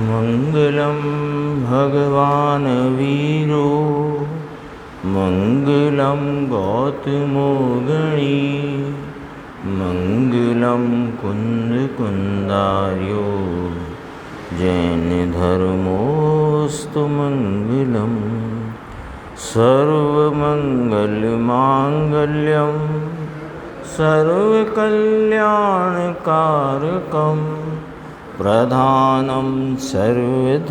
मंगलम भगवान वीरो मंगलम गौतमो गणी मंगलम कुंद कुंदार्यो जैन धर्मोस्तु मंगलम सर्वमंगल मांगल्यम सर्वकल्याणकारकम प्रधानं सर्वधर्माणां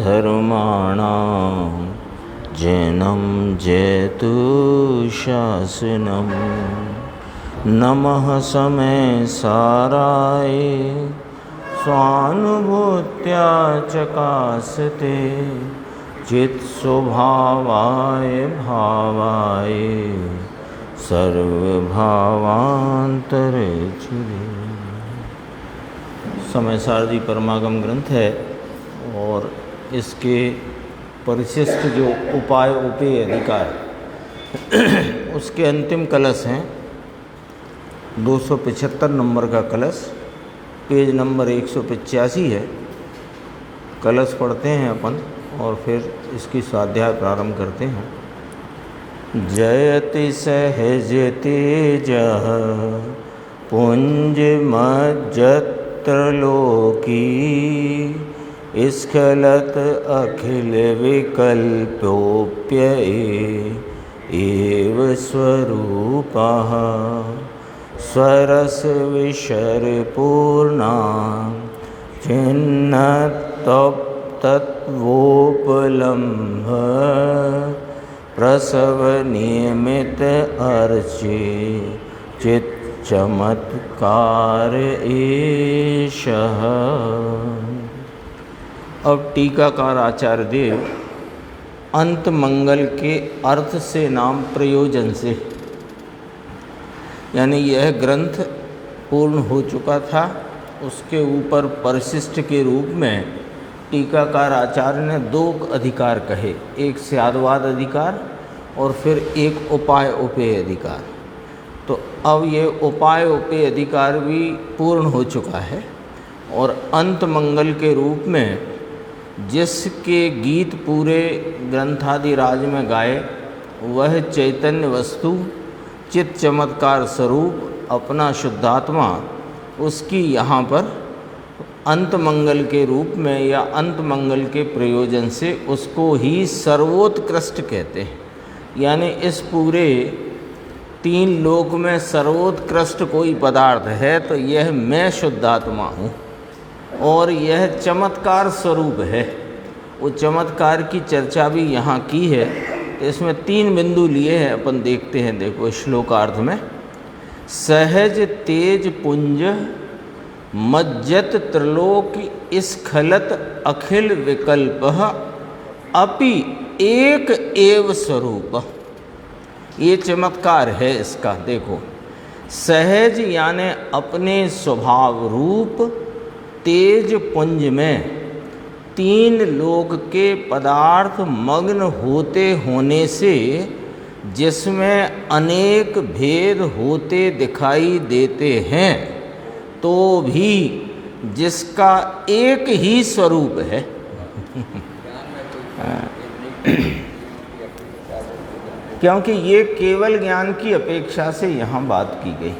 जैनं जयतु शासनं। नमः समय साराय स्वानुभूत्या चकासते चित्स्वभावाय भावाय सर्वभावान्तरचिरे। समय सारदी परमागम ग्रंथ है और इसके परिशिष्ट जो उपाय उपेय अधिकार उसके अंतिम कलश हैं। 275 नंबर का कलश, पेज नंबर 185 है। कलश पढ़ते हैं अपन और फिर इसकी स्वाध्याय प्रारंभ करते हैं। जयति सहज तेजः पुंज मज्जत त्रलोकी स्खलत अखिल विकल्पोप्य एव स्वरूपः स्वरस विशरपूर्णा छिन्न तत्वोपलम्भ प्रसव नियमित अर्चे चित्त चमत्कार एषः। अब टीकाकार आचार्य देव अंत मंगल के अर्थ से नाम प्रयोजन से, यानी यह ग्रंथ पूर्ण हो चुका था, उसके ऊपर परिशिष्ट के रूप में टीकाकार आचार्य ने 2 अधिकार कहे, एक स्यादवाद अधिकार और फिर एक उपाय उपेय अधिकार। तो अब ये उपाय उपेय अधिकार भी पूर्ण हो चुका है और अंत मंगल के रूप में जिसके गीत पूरे ग्रंथादि राज में गाए वह चैतन्य वस्तु चित्त चमत्कार स्वरूप अपना शुद्धात्मा, उसकी यहाँ पर अंत मंगल के रूप में या अंत मंगल के प्रयोजन से उसको ही सर्वोत्कृष्ट कहते हैं। यानी इस पूरे 3 लोक में सर्वोत्कृष्ट कोई पदार्थ है तो यह मैं शुद्धात्मा हूँ और यह चमत्कार स्वरूप है। वो चमत्कार की चर्चा भी यहाँ की है। तो इसमें 3 बिंदु लिए हैं, अपन देखते हैं। देखो श्लोकार्थ में सहज तेज पुंज मज्जत त्रिलोक स्खलत अखिल विकल्पः अपि एक एव स्वरूप। ये चमत्कार है इसका। देखो सहज यानी अपने स्वभाव रूप तेज पुंज में 3 लोक के पदार्थ मग्न होते होने से जिसमें अनेक भेद होते दिखाई देते हैं तो भी जिसका एक ही स्वरूप है। क्योंकि ये केवल ज्ञान की अपेक्षा से यहाँ बात की गई।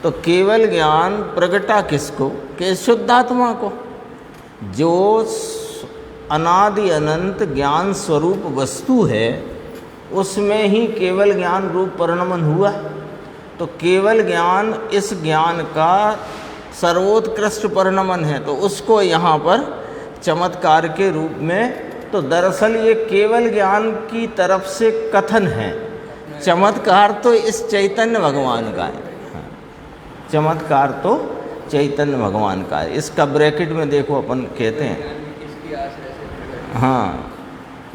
तो केवल ज्ञान प्रगटा किसको? कि शुद्धात्मा को, जो अनादि अनंत ज्ञान स्वरूप वस्तु है, उसमें ही केवल ज्ञान रूप परिणमन हुआ। तो केवल ज्ञान इस ज्ञान का सर्वोत्कृष्ट परिणमन है, तो उसको यहाँ पर चमत्कार के रूप में, तो दरअसल ये केवल ज्ञान की तरफ से कथन है। चमत्कार तो इस चैतन्य भगवान का है। चमत्कार तो चैतन्य भगवान का है। इसका ब्रैकेट में देखो अपन कहते हैं, हाँ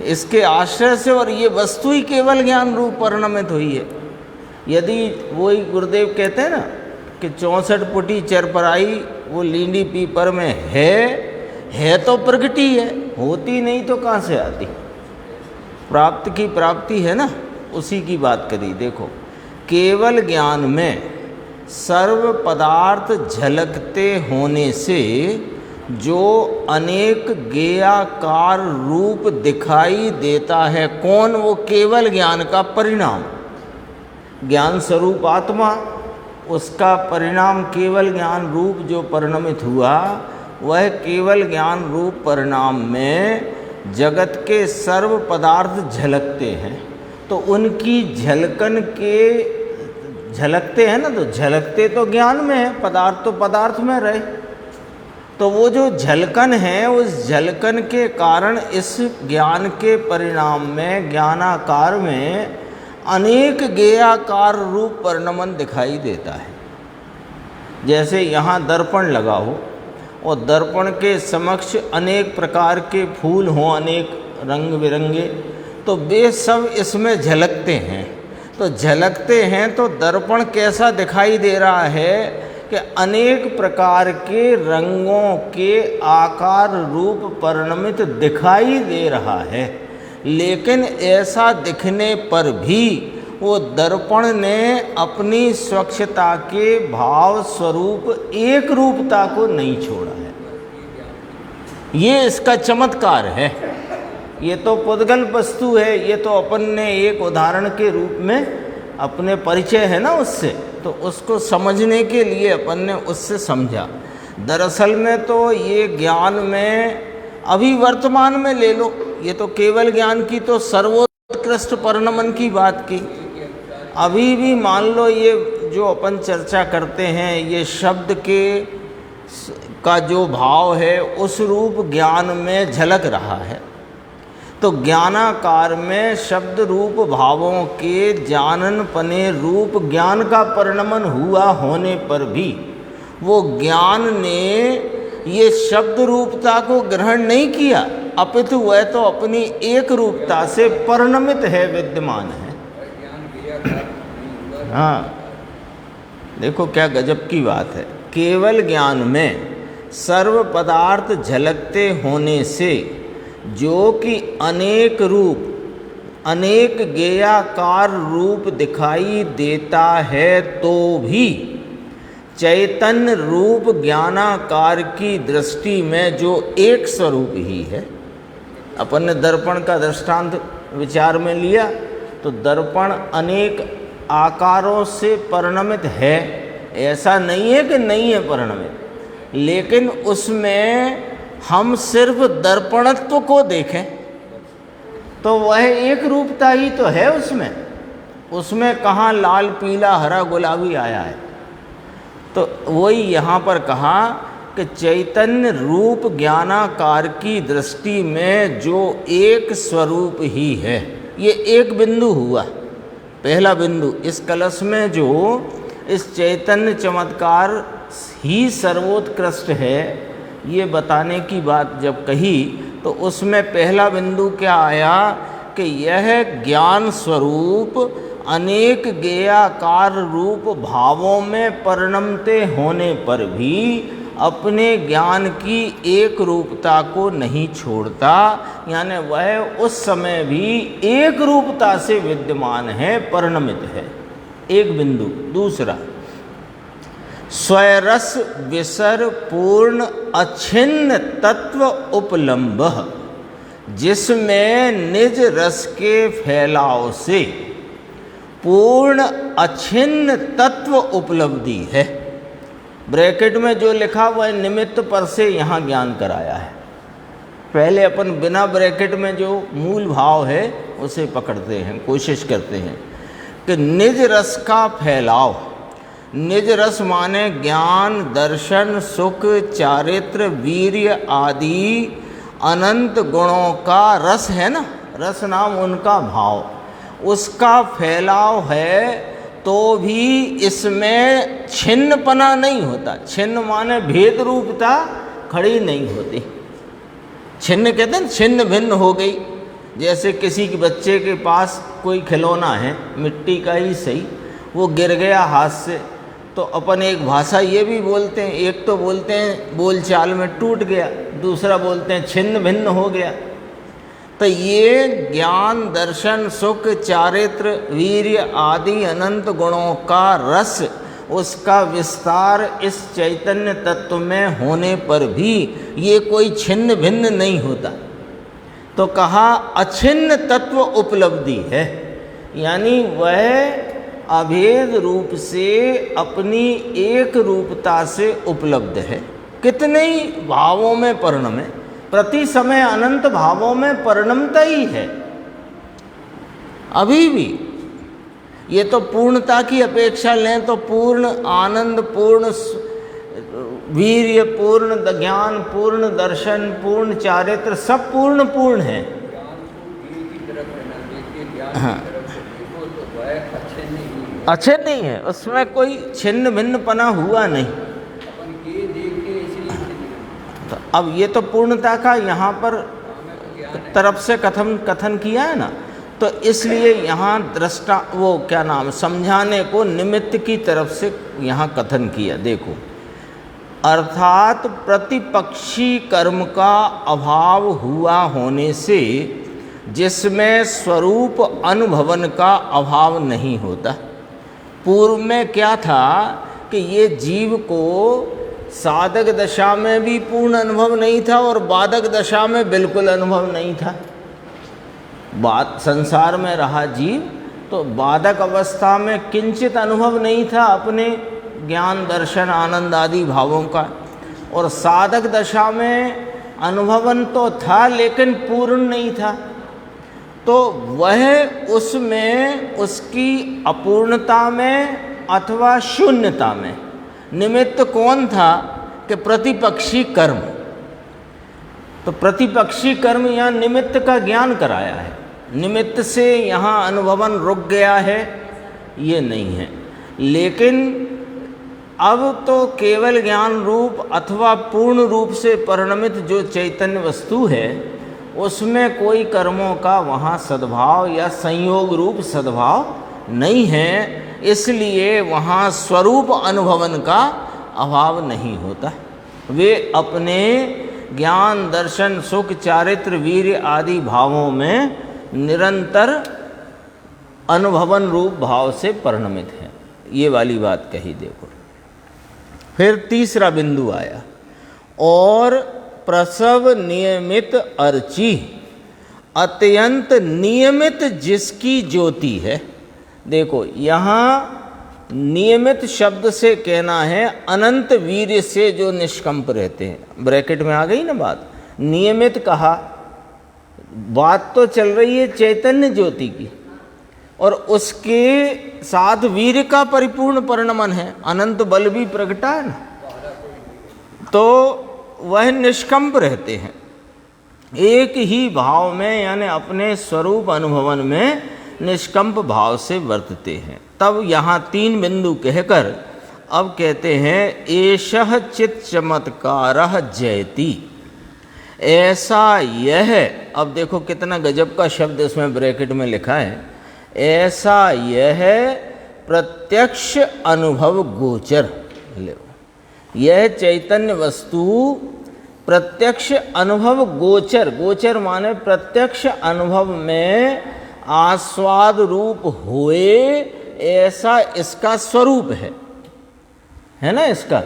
इसके आश्रय से, और ये वस्तु ही केवल ज्ञान रूप परिणमित हुई है। यदि वही गुरुदेव कहते हैं ना कि 64 फुटी चरपराई वो लींडी पीपर में है तो प्रगति है, होती नहीं तो कहाँ से आती। प्राप्त की प्राप्ति है ना, उसी की बात करी। देखो, केवल ज्ञान में सर्व पदार्थ झलकते होने से जो अनेक गेयाकार रूप दिखाई देता है, कौन? वो केवल ज्ञान का परिणाम। ज्ञान स्वरूप आत्मा, उसका परिणाम केवल ज्ञान रूप जो परिणमित हुआ, वह केवल ज्ञान रूप परिणाम में जगत के सर्व पदार्थ झलकते हैं। तो उनकी झलकन के झलकते हैं ना, तो झलकते तो ज्ञान में है, पदार्थ तो पदार्थ में रहे। तो वो जो झलकन है, उस झलकन के कारण इस ज्ञान के परिणाम में, ज्ञानाकार में अनेक गेयाकार रूप परिणमन दिखाई देता है। जैसे यहाँ दर्पण लगा हो और दर्पण के समक्ष अनेक प्रकार के फूल हों, अनेक रंग बिरंगे, तो वे सब इसमें झलकते हैं। तो झलकते हैं तो दर्पण कैसा दिखाई दे रहा है कि अनेक प्रकार के रंगों के आकार रूप परिणमित दिखाई दे रहा है। लेकिन ऐसा दिखने पर भी वो दर्पण ने अपनी स्वच्छता के भाव स्वरूप एक रूपता को नहीं छोड़ा है। ये इसका चमत्कार है। ये तो पुद्गल वस्तु है, ये तो अपन ने एक उदाहरण के रूप में अपने परिचय है ना उससे, तो उसको समझने के लिए अपन ने उससे समझा। दरअसल में तो ये ज्ञान में अभी वर्तमान में ले लो, ये तो केवल ज्ञान की तो सर्वोत्कृष्ट परिणमन की बात की। अभी भी मान लो ये जो अपन चर्चा करते हैं, ये शब्द के का जो भाव है उस रूप ज्ञान में झलक रहा है। तो ज्ञानाकार में शब्द रूप भावों के जानन पने रूप ज्ञान का परिणमन हुआ होने पर भी वो ज्ञान ने ये शब्द रूपता को ग्रहण नहीं किया, अपितु वह तो अपनी एक रूपता से परिणमित है, विद्यमान है। हाँ, देखो क्या गजब की बात है। केवल ज्ञान में सर्व पदार्थ झलकते होने से जो कि अनेक रूप, अनेक गेयाकार रूप दिखाई देता है, तो भी चैतन्य रूप ज्ञानाकार की दृष्टि में जो एक स्वरूप ही है। अपन ने दर्पण का दृष्टांत विचार में लिया, तो दर्पण अनेक आकारों से परिणमित है, ऐसा नहीं है कि नहीं है परिणमित, लेकिन उसमें हम सिर्फ दर्पणत्व को देखें तो वह एक रूपता ही तो है उसमें कहाँ लाल पीला हरा गुलाबी आया है। तो वही यहाँ पर कहा कि चैतन्य रूप ज्ञानाकार की दृष्टि में जो एक स्वरूप ही है, ये एक बिंदु हुआ, पहला बिंदु। इस कलश में जो इस चैतन्य चमत्कार ही सर्वोत्कृष्ट है, ये बताने की बात जब कही, तो उसमें पहला बिंदु क्या आया कि यह ज्ञान स्वरूप अनेक गेयाकार रूप भावों में परिणमते होने पर भी अपने ज्ञान की एक रूपता को नहीं छोड़ता, यानी वह उस समय भी एक रूपता से विद्यमान है, परिणमित है। एक बिंदु। दूसरा, स्वरस विसर पूर्ण अछिन्न तत्व उपलम्ब, जिसमें निज रस के फैलाव से पूर्ण अछिन्न तत्व उपलब्धि है। ब्रैकेट में जो लिखा वह निमित्त पर से यहाँ ज्ञान कराया है। पहले अपन बिना ब्रैकेट में जो मूल भाव है उसे पकड़ते हैं, कोशिश करते हैं कि निज रस का फैलाव। निज रस माने ज्ञान, दर्शन, सुख, चारित्र, वीर्य आदि अनंत गुणों का रस है ना, रस नाम उनका भाव, उसका फैलाव है। तो भी इसमें छिन्नपना नहीं होता। छिन्न माने भेद रूपता खड़ी नहीं होती। छिन्न कहते हैं छिन्न भिन्न हो गई, जैसे किसी के बच्चे के पास कोई खिलौना है, मिट्टी का ही सही, वो गिर गया हाथ से, तो अपन एक भाषा ये भी बोलते हैं, एक तो बोलते हैं बोलचाल में टूट गया, दूसरा बोलते हैं छिन्न भिन्न हो गया। तो ये ज्ञान, दर्शन, सुख, चारित्र, वीर्य आदि अनंत गुणों का रस, उसका विस्तार इस चैतन्य तत्व में होने पर भी ये कोई छिन्न भिन्न नहीं होता। तो कहा अछिन्न तत्व उपलब्धि है, यानी वह अभेद रूप से अपनी एक रूपता से उपलब्ध है। कितने ही भावों में परिणमे, प्रति समय अनंत भावों में परिणमता ही है अभी भी। ये तो पूर्णता की अपेक्षा लें तो पूर्ण आनंद, पूर्ण वीर्य, पूर्ण ज्ञान, पूर्ण दर्शन, पूर्ण चारित्र, सब पूर्ण पूर्ण है। हाँ, अच्छे नहीं है, उसमें कोई छिन्न भिन्न पना हुआ नहीं। तो अब ये तो पूर्णता का यहाँ पर तरफ से कथन किया है ना, तो इसलिए यहाँ दृष्टा वो क्या नाम समझाने को निमित्त की तरफ से यहाँ कथन किया। देखो, अर्थात प्रतिपक्षी कर्म का अभाव हुआ होने से जिसमें स्वरूप अनुभवन का अभाव नहीं होता। पूर्व में क्या था कि ये जीव को साधक दशा में भी पूर्ण अनुभव नहीं था और बाधक दशा में बिल्कुल अनुभव नहीं था। संसार में रहा जीव तो बाधक अवस्था में किंचित अनुभव नहीं था अपने ज्ञान, दर्शन, आनंद आदि भावों का, और साधक दशा में अनुभवन तो था लेकिन पूर्ण नहीं था। तो वह उसमें उसकी अपूर्णता में अथवा शून्यता में निमित्त कौन था कि प्रतिपक्षी कर्म। तो प्रतिपक्षी कर्म यहाँ निमित्त का ज्ञान कराया है, निमित्त से यहाँ अनुभवन रुक गया है, ये नहीं है। लेकिन अब तो केवल ज्ञान रूप अथवा पूर्ण रूप से परिणमित जो चैतन्य वस्तु है उसमें कोई कर्मों का वहाँ सद्भाव या संयोग रूप सद्भाव नहीं है, इसलिए वहाँ स्वरूप अनुभवन का अभाव नहीं होता। वे अपने ज्ञान, दर्शन, सुख, चारित्र, वीर्य आदि भावों में निरंतर अनुभवन रूप भाव से परिणमित है। ये वाली बात कही। देखो, फिर तीसरा बिंदु आया, और प्रसव नियमित अर्ची, अत्यंत नियमित जिसकी ज्योति है। देखो, यहाँ नियमित शब्द से कहना है अनंत वीर्य से जो निष्कंप रहते हैं। ब्रैकेट में आ गई ना बात, नियमित कहा, बात तो चल रही है चैतन्य ज्योति की, और उसके साथ वीर्य का परिपूर्ण परिणमन है, अनंत बल भी प्रगटा है ना, तो वह निष्कंप रहते हैं एक ही भाव में, यानी अपने स्वरूप अनुभवन में निष्कंप भाव से वर्तते हैं। तब यहाँ 3 बिंदु कहकर अब कहते हैं, एषः चित् चमत्कारः जयति, ऐसा यह। अब देखो कितना गजब का शब्द इसमें ब्रैकेट में लिखा है, ऐसा यह प्रत्यक्ष अनुभव गोचर। यह चैतन्य वस्तु प्रत्यक्ष अनुभव गोचर, गोचर माने प्रत्यक्ष अनुभव में आस्वाद रूप होए, ऐसा इसका स्वरूप है ना इसका।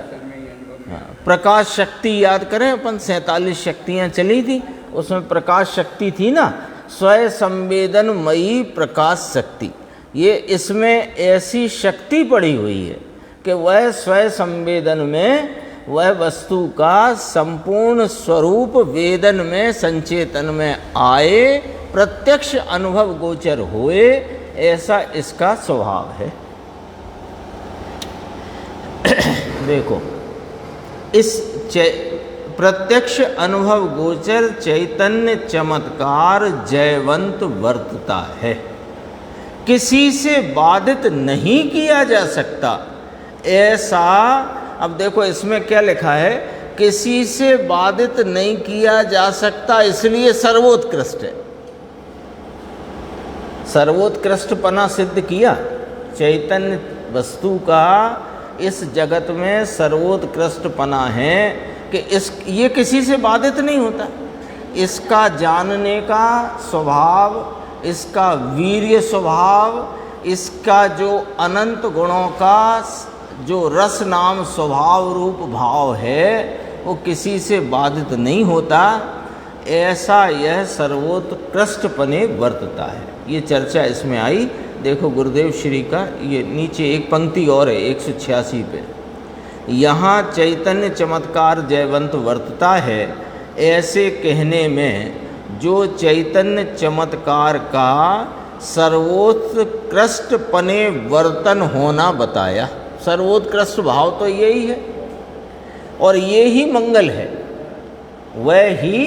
प्रकाश शक्ति याद करें अपन, 47 शक्तियाँ चली थी, उसमें प्रकाश शक्ति थी ना, स्वयं संवेदनमयी प्रकाश शक्ति। ये इसमें ऐसी शक्ति पड़ी हुई है कि वह स्वयं संवेदन में वह वस्तु का संपूर्ण स्वरूप वेदन में, संचेतन में आए, प्रत्यक्ष अनुभव गोचर होए, ऐसा इसका स्वभाव है। देखो, इस प्रत्यक्ष अनुभव गोचर चैतन्य चमत्कार जयवंत वर्तता है, किसी से बाधित नहीं किया जा सकता ऐसा। अब देखो इसमें क्या लिखा है, किसी से बाधित नहीं किया जा सकता, इसलिए सर्वोत्कृष्ट है। सर्वोत्कृष्टपना सिद्ध किया। चैतन्य वस्तु का इस जगत में सर्वोत्कृष्टपना है कि ये किसी से बाधित नहीं होता। इसका जानने का स्वभाव, इसका वीर्य स्वभाव, इसका जो अनंत गुणों का जो रस नाम स्वभाव रूप भाव है वो किसी से बाधित नहीं होता। ऐसा यह सर्वोत्कृष्टपने वर्तता है। ये चर्चा इसमें आई। देखो गुरुदेव श्री का ये नीचे एक पंक्ति और है 186 पे, यहाँ चैतन्य चमत्कार जयवंत वर्तता है। ऐसे कहने में जो चैतन्य चमत्कार का सर्वोत्कृष्टपने वर्तन होना बताया। सर्वोत्कृष्ट भाव तो यही है और ये ही मंगल है, वह ही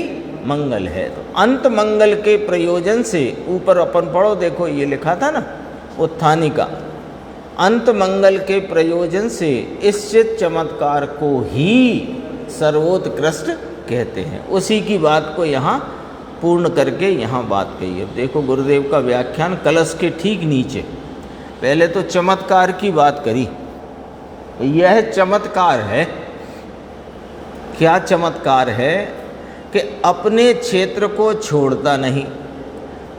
मंगल है। तो अंत मंगल के प्रयोजन से ऊपर अपन पढ़ो, देखो ये लिखा था ना उत्थानी का, अंत मंगल के प्रयोजन से इस चित चमत्कार को ही सर्वोत्कृष्ट कहते हैं। उसी की बात को यहाँ पूर्ण करके यहाँ बात कही है। देखो गुरुदेव का व्याख्यान कलश के ठीक नीचे, पहले तो चमत्कार की बात करी। यह चमत्कार है, क्या चमत्कार है कि अपने क्षेत्र को छोड़ता नहीं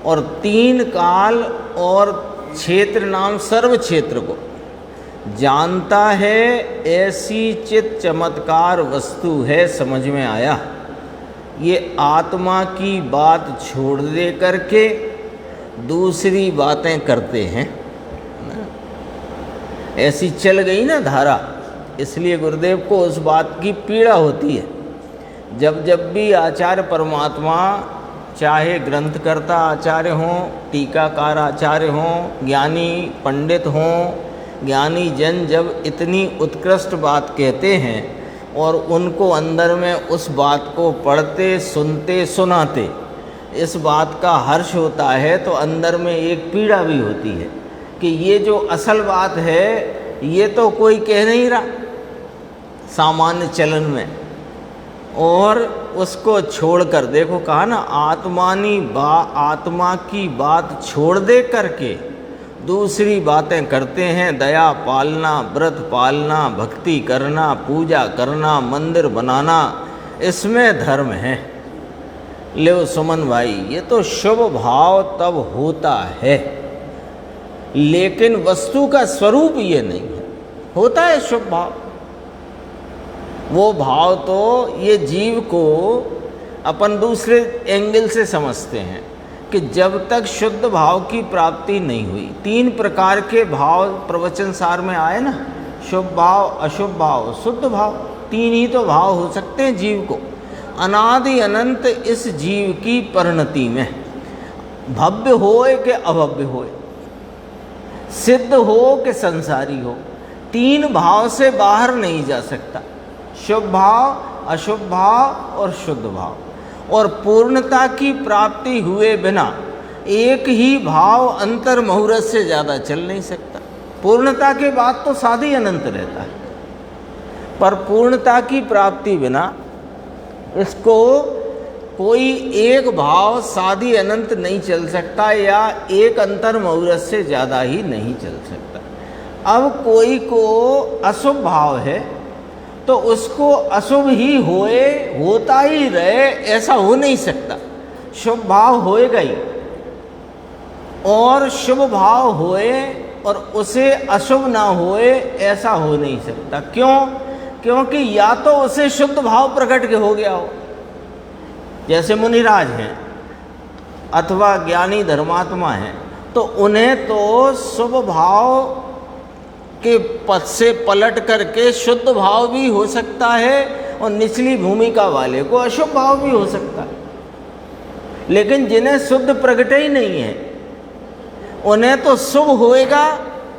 और तीन काल और क्षेत्र नाम सर्व क्षेत्र को जानता है। ऐसी चित चमत्कार वस्तु है। समझ में आया? ये आत्मा की बात छोड़ दे करके दूसरी बातें करते हैं। ऐसी चल गई ना धारा, इसलिए गुरुदेव को उस बात की पीड़ा होती है। जब जब भी आचार्य परमात्मा, चाहे ग्रंथकर्ता आचार्य हों, टीकाकार आचार्य हों, ज्ञानी पंडित हों, ज्ञानी जन जब इतनी उत्कृष्ट बात कहते हैं और उनको अंदर में उस बात को पढ़ते सुनते सुनाते इस बात का हर्ष होता है, तो अंदर में एक पीड़ा भी होती है कि ये जो असल बात है ये तो कोई कह नहीं रहा सामान्य चलन में, और उसको छोड़कर, देखो कहा ना आत्मा की बात छोड़ दे करके दूसरी बातें करते हैं। दया पालना, व्रत पालना, भक्ति करना, पूजा करना, मंदिर बनाना, इसमें धर्म है। ले सुमन भाई, ये तो शुभ भाव तब होता है, लेकिन वस्तु का स्वरूप ये नहीं है। होता है शुभ भाव, वो भाव तो ये जीव को अपन दूसरे एंगल से समझते हैं कि जब तक शुद्ध भाव की प्राप्ति नहीं हुई, तीन प्रकार के भाव प्रवचन सार में आए ना, शुभ भाव, अशुभ भाव, शुद्ध भाव, तीन ही तो भाव हो सकते हैं जीव को। अनादि अनंत इस जीव की परिणति में भव्य होए कि अभव्य होए, सिद्ध हो कि संसारी हो, तीन भाव से बाहर नहीं जा सकता। शुभ भाव, अशुभ भाव और शुद्ध भाव। और पूर्णता की प्राप्ति हुए बिना एक ही भाव अंतर मुहूर्त से ज़्यादा चल नहीं सकता। पूर्णता के बाद तो साधी अनंत रहता है, पर पूर्णता की प्राप्ति बिना इसको कोई एक भाव साधी अनंत नहीं चल सकता, या एक अंतर मुहूर्त से ज़्यादा ही नहीं चल सकता। अब कोई को अशुभ भाव है तो उसको अशुभ ही होए, होता ही रहे, ऐसा हो नहीं सकता। शुभ भाव होएगा ही, और शुभ भाव होए और उसे अशुभ ना होए, ऐसा हो नहीं सकता। क्यों? क्योंकि या तो उसे शुद्ध भाव प्रकट के हो गया हो, जैसे मुनिराज हैं अथवा ज्ञानी धर्मात्मा हैं, तो उन्हें तो शुभ भाव के पद से पलट करके शुद्ध भाव भी हो सकता है, और निचली भूमिका वाले को अशुभ भाव भी हो सकता है। लेकिन जिन्हें शुद्ध प्रकट ही नहीं है, उन्हें तो शुभ होएगा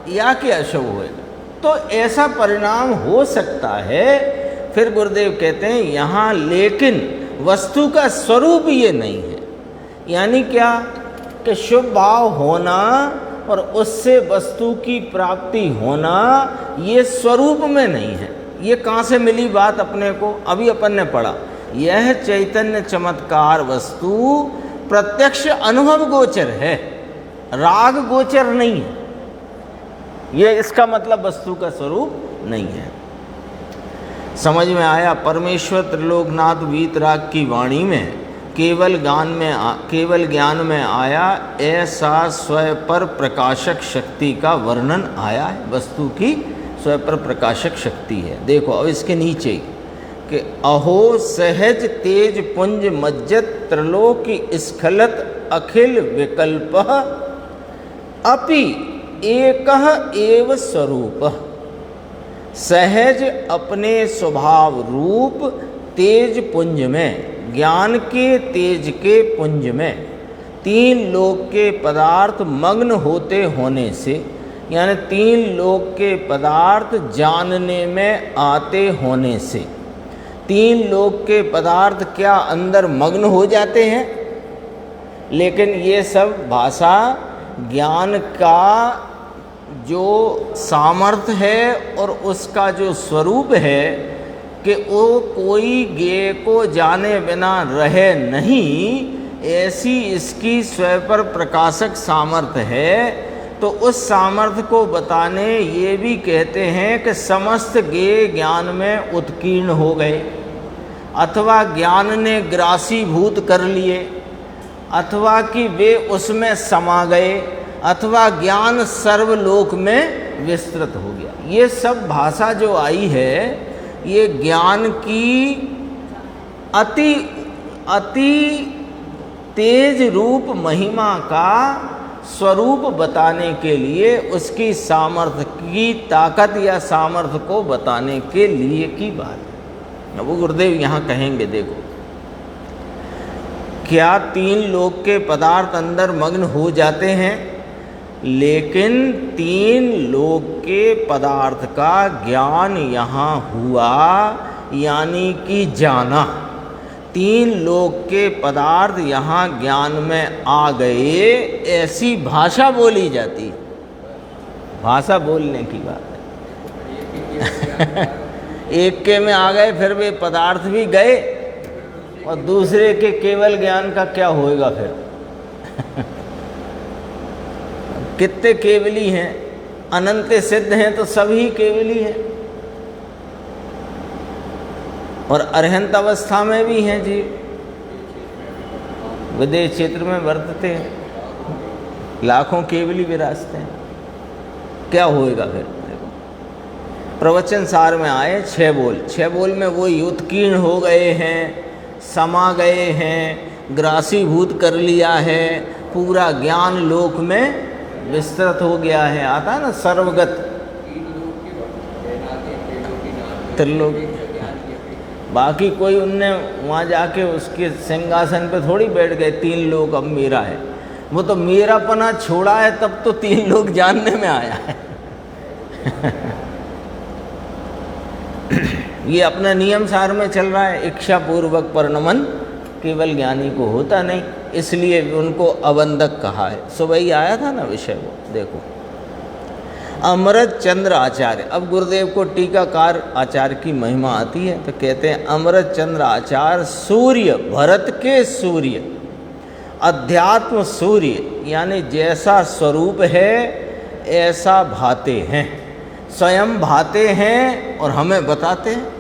या कि अशुभ होएगा, तो ऐसा परिणाम हो सकता है। फिर गुरुदेव कहते हैं यहाँ लेकिन वस्तु का स्वरूप ये नहीं है। यानी क्या कि शुभ भाव होना और उससे वस्तु की प्राप्ति होना ये स्वरूप में नहीं है। ये कहाँ से मिली बात अपने को? अभी अपन ने पढ़ा, यह चैतन्य चमत्कार वस्तु प्रत्यक्ष अनुभव गोचर है। राग गोचर नहीं है, ये इसका मतलब वस्तु का स्वरूप नहीं है। समझ में आया? परमेश्वर त्रिलोकनाथ वीतराग की वाणी में केवल ज्ञान में आया ऐसा स्वयं पर प्रकाशक शक्ति का वर्णन आया है। वस्तु की स्वयं पर प्रकाशक शक्ति है। देखो अब इसके नीचे कि अहो सहज तेज पुंज मज्जत त्रिलोक स्खलत अखिल विकल्प अपि एकह एव स्वरूप। सहज अपने स्वभाव रूप तेज पुंज में, ज्ञान के तेज के पुंज में, तीन लोक के पदार्थ मग्न होते होने से, यानी तीन लोक के पदार्थ जानने में आते होने से, तीन लोक के पदार्थ क्या अंदर मग्न हो जाते हैं। लेकिन ये सब भाषा ज्ञान का जो सामर्थ्य है और उसका जो स्वरूप है कि वो कोई ज्ञेय को जाने बिना रहे नहीं, ऐसी इसकी स्वयं पर प्रकाशक सामर्थ्य है। तो उस सामर्थ्य को बताने ये भी कहते हैं कि समस्त ज्ञेय ज्ञान में उत्कीर्ण हो गए, अथवा ज्ञान ने ग्रासीभूत कर लिए, अथवा कि वे उसमें समा गए, अथवा ज्ञान सर्वलोक में विस्तृत हो गया। ये सब भाषा जो आई है ये ज्ञान की अति तेज रूप महिमा का स्वरूप बताने के लिए, उसकी सामर्थ्य की ताकत या सामर्थ्य को बताने के लिए की बात है। वो गुरुदेव यहाँ कहेंगे, देखो क्या तीन लोक के पदार्थ अंदर मग्न हो जाते हैं, लेकिन तीन लोक के पदार्थ का ज्ञान यहाँ हुआ, यानी कि जाना। तीन लोक के पदार्थ यहाँ ज्ञान में आ गए, ऐसी भाषा बोली जाती। भाषा बोलने की बात है। एक के में आ गए, फिर वे पदार्थ भी गए, और दूसरे के केवल ज्ञान का क्या होएगा फिर? कितने केवली हैं, अनंत सिद्ध हैं तो सभी केवली हैं, और अरहंत अवस्था में भी हैं जी, विदेह क्षेत्र में वर्तते हैं, लाखों केवली विराजते हैं। क्या होएगा फिर? देखो प्रवचन सार में आए 6 बोल, 6 बोल में वो उत्कीर्ण हो गए हैं, समा गए हैं, ग्रासीभूत कर लिया है, पूरा ज्ञान लोक में विस्तृत हो गया है। आता है ना सर्वगत त्रिलोक। बाकी कोई उनने वहाँ जाके उसके सिंहासन पे थोड़ी बैठ गए, तीन लोग अब मेरा है। वो तो मेरा पना छोड़ा है, तब तो तीन लोग जानने में आया है। ये अपना नियम सार में चल रहा है। इच्छा पूर्वक परिणमन केवल ज्ञानी को होता नहीं, इसलिए उनको अवंदक कहा है। सुबह ही आया था ना विषय वो, देखो अमृत चंद्र आचार्य। अब गुरुदेव को टीकाकार आचार्य की महिमा आती है तो कहते हैं अमृत चंद्र आचार्य सूर्य, भरत के सूर्य, अध्यात्म सूर्य, यानी जैसा स्वरूप है ऐसा भाते हैं, स्वयं भाते हैं और हमें बताते हैं।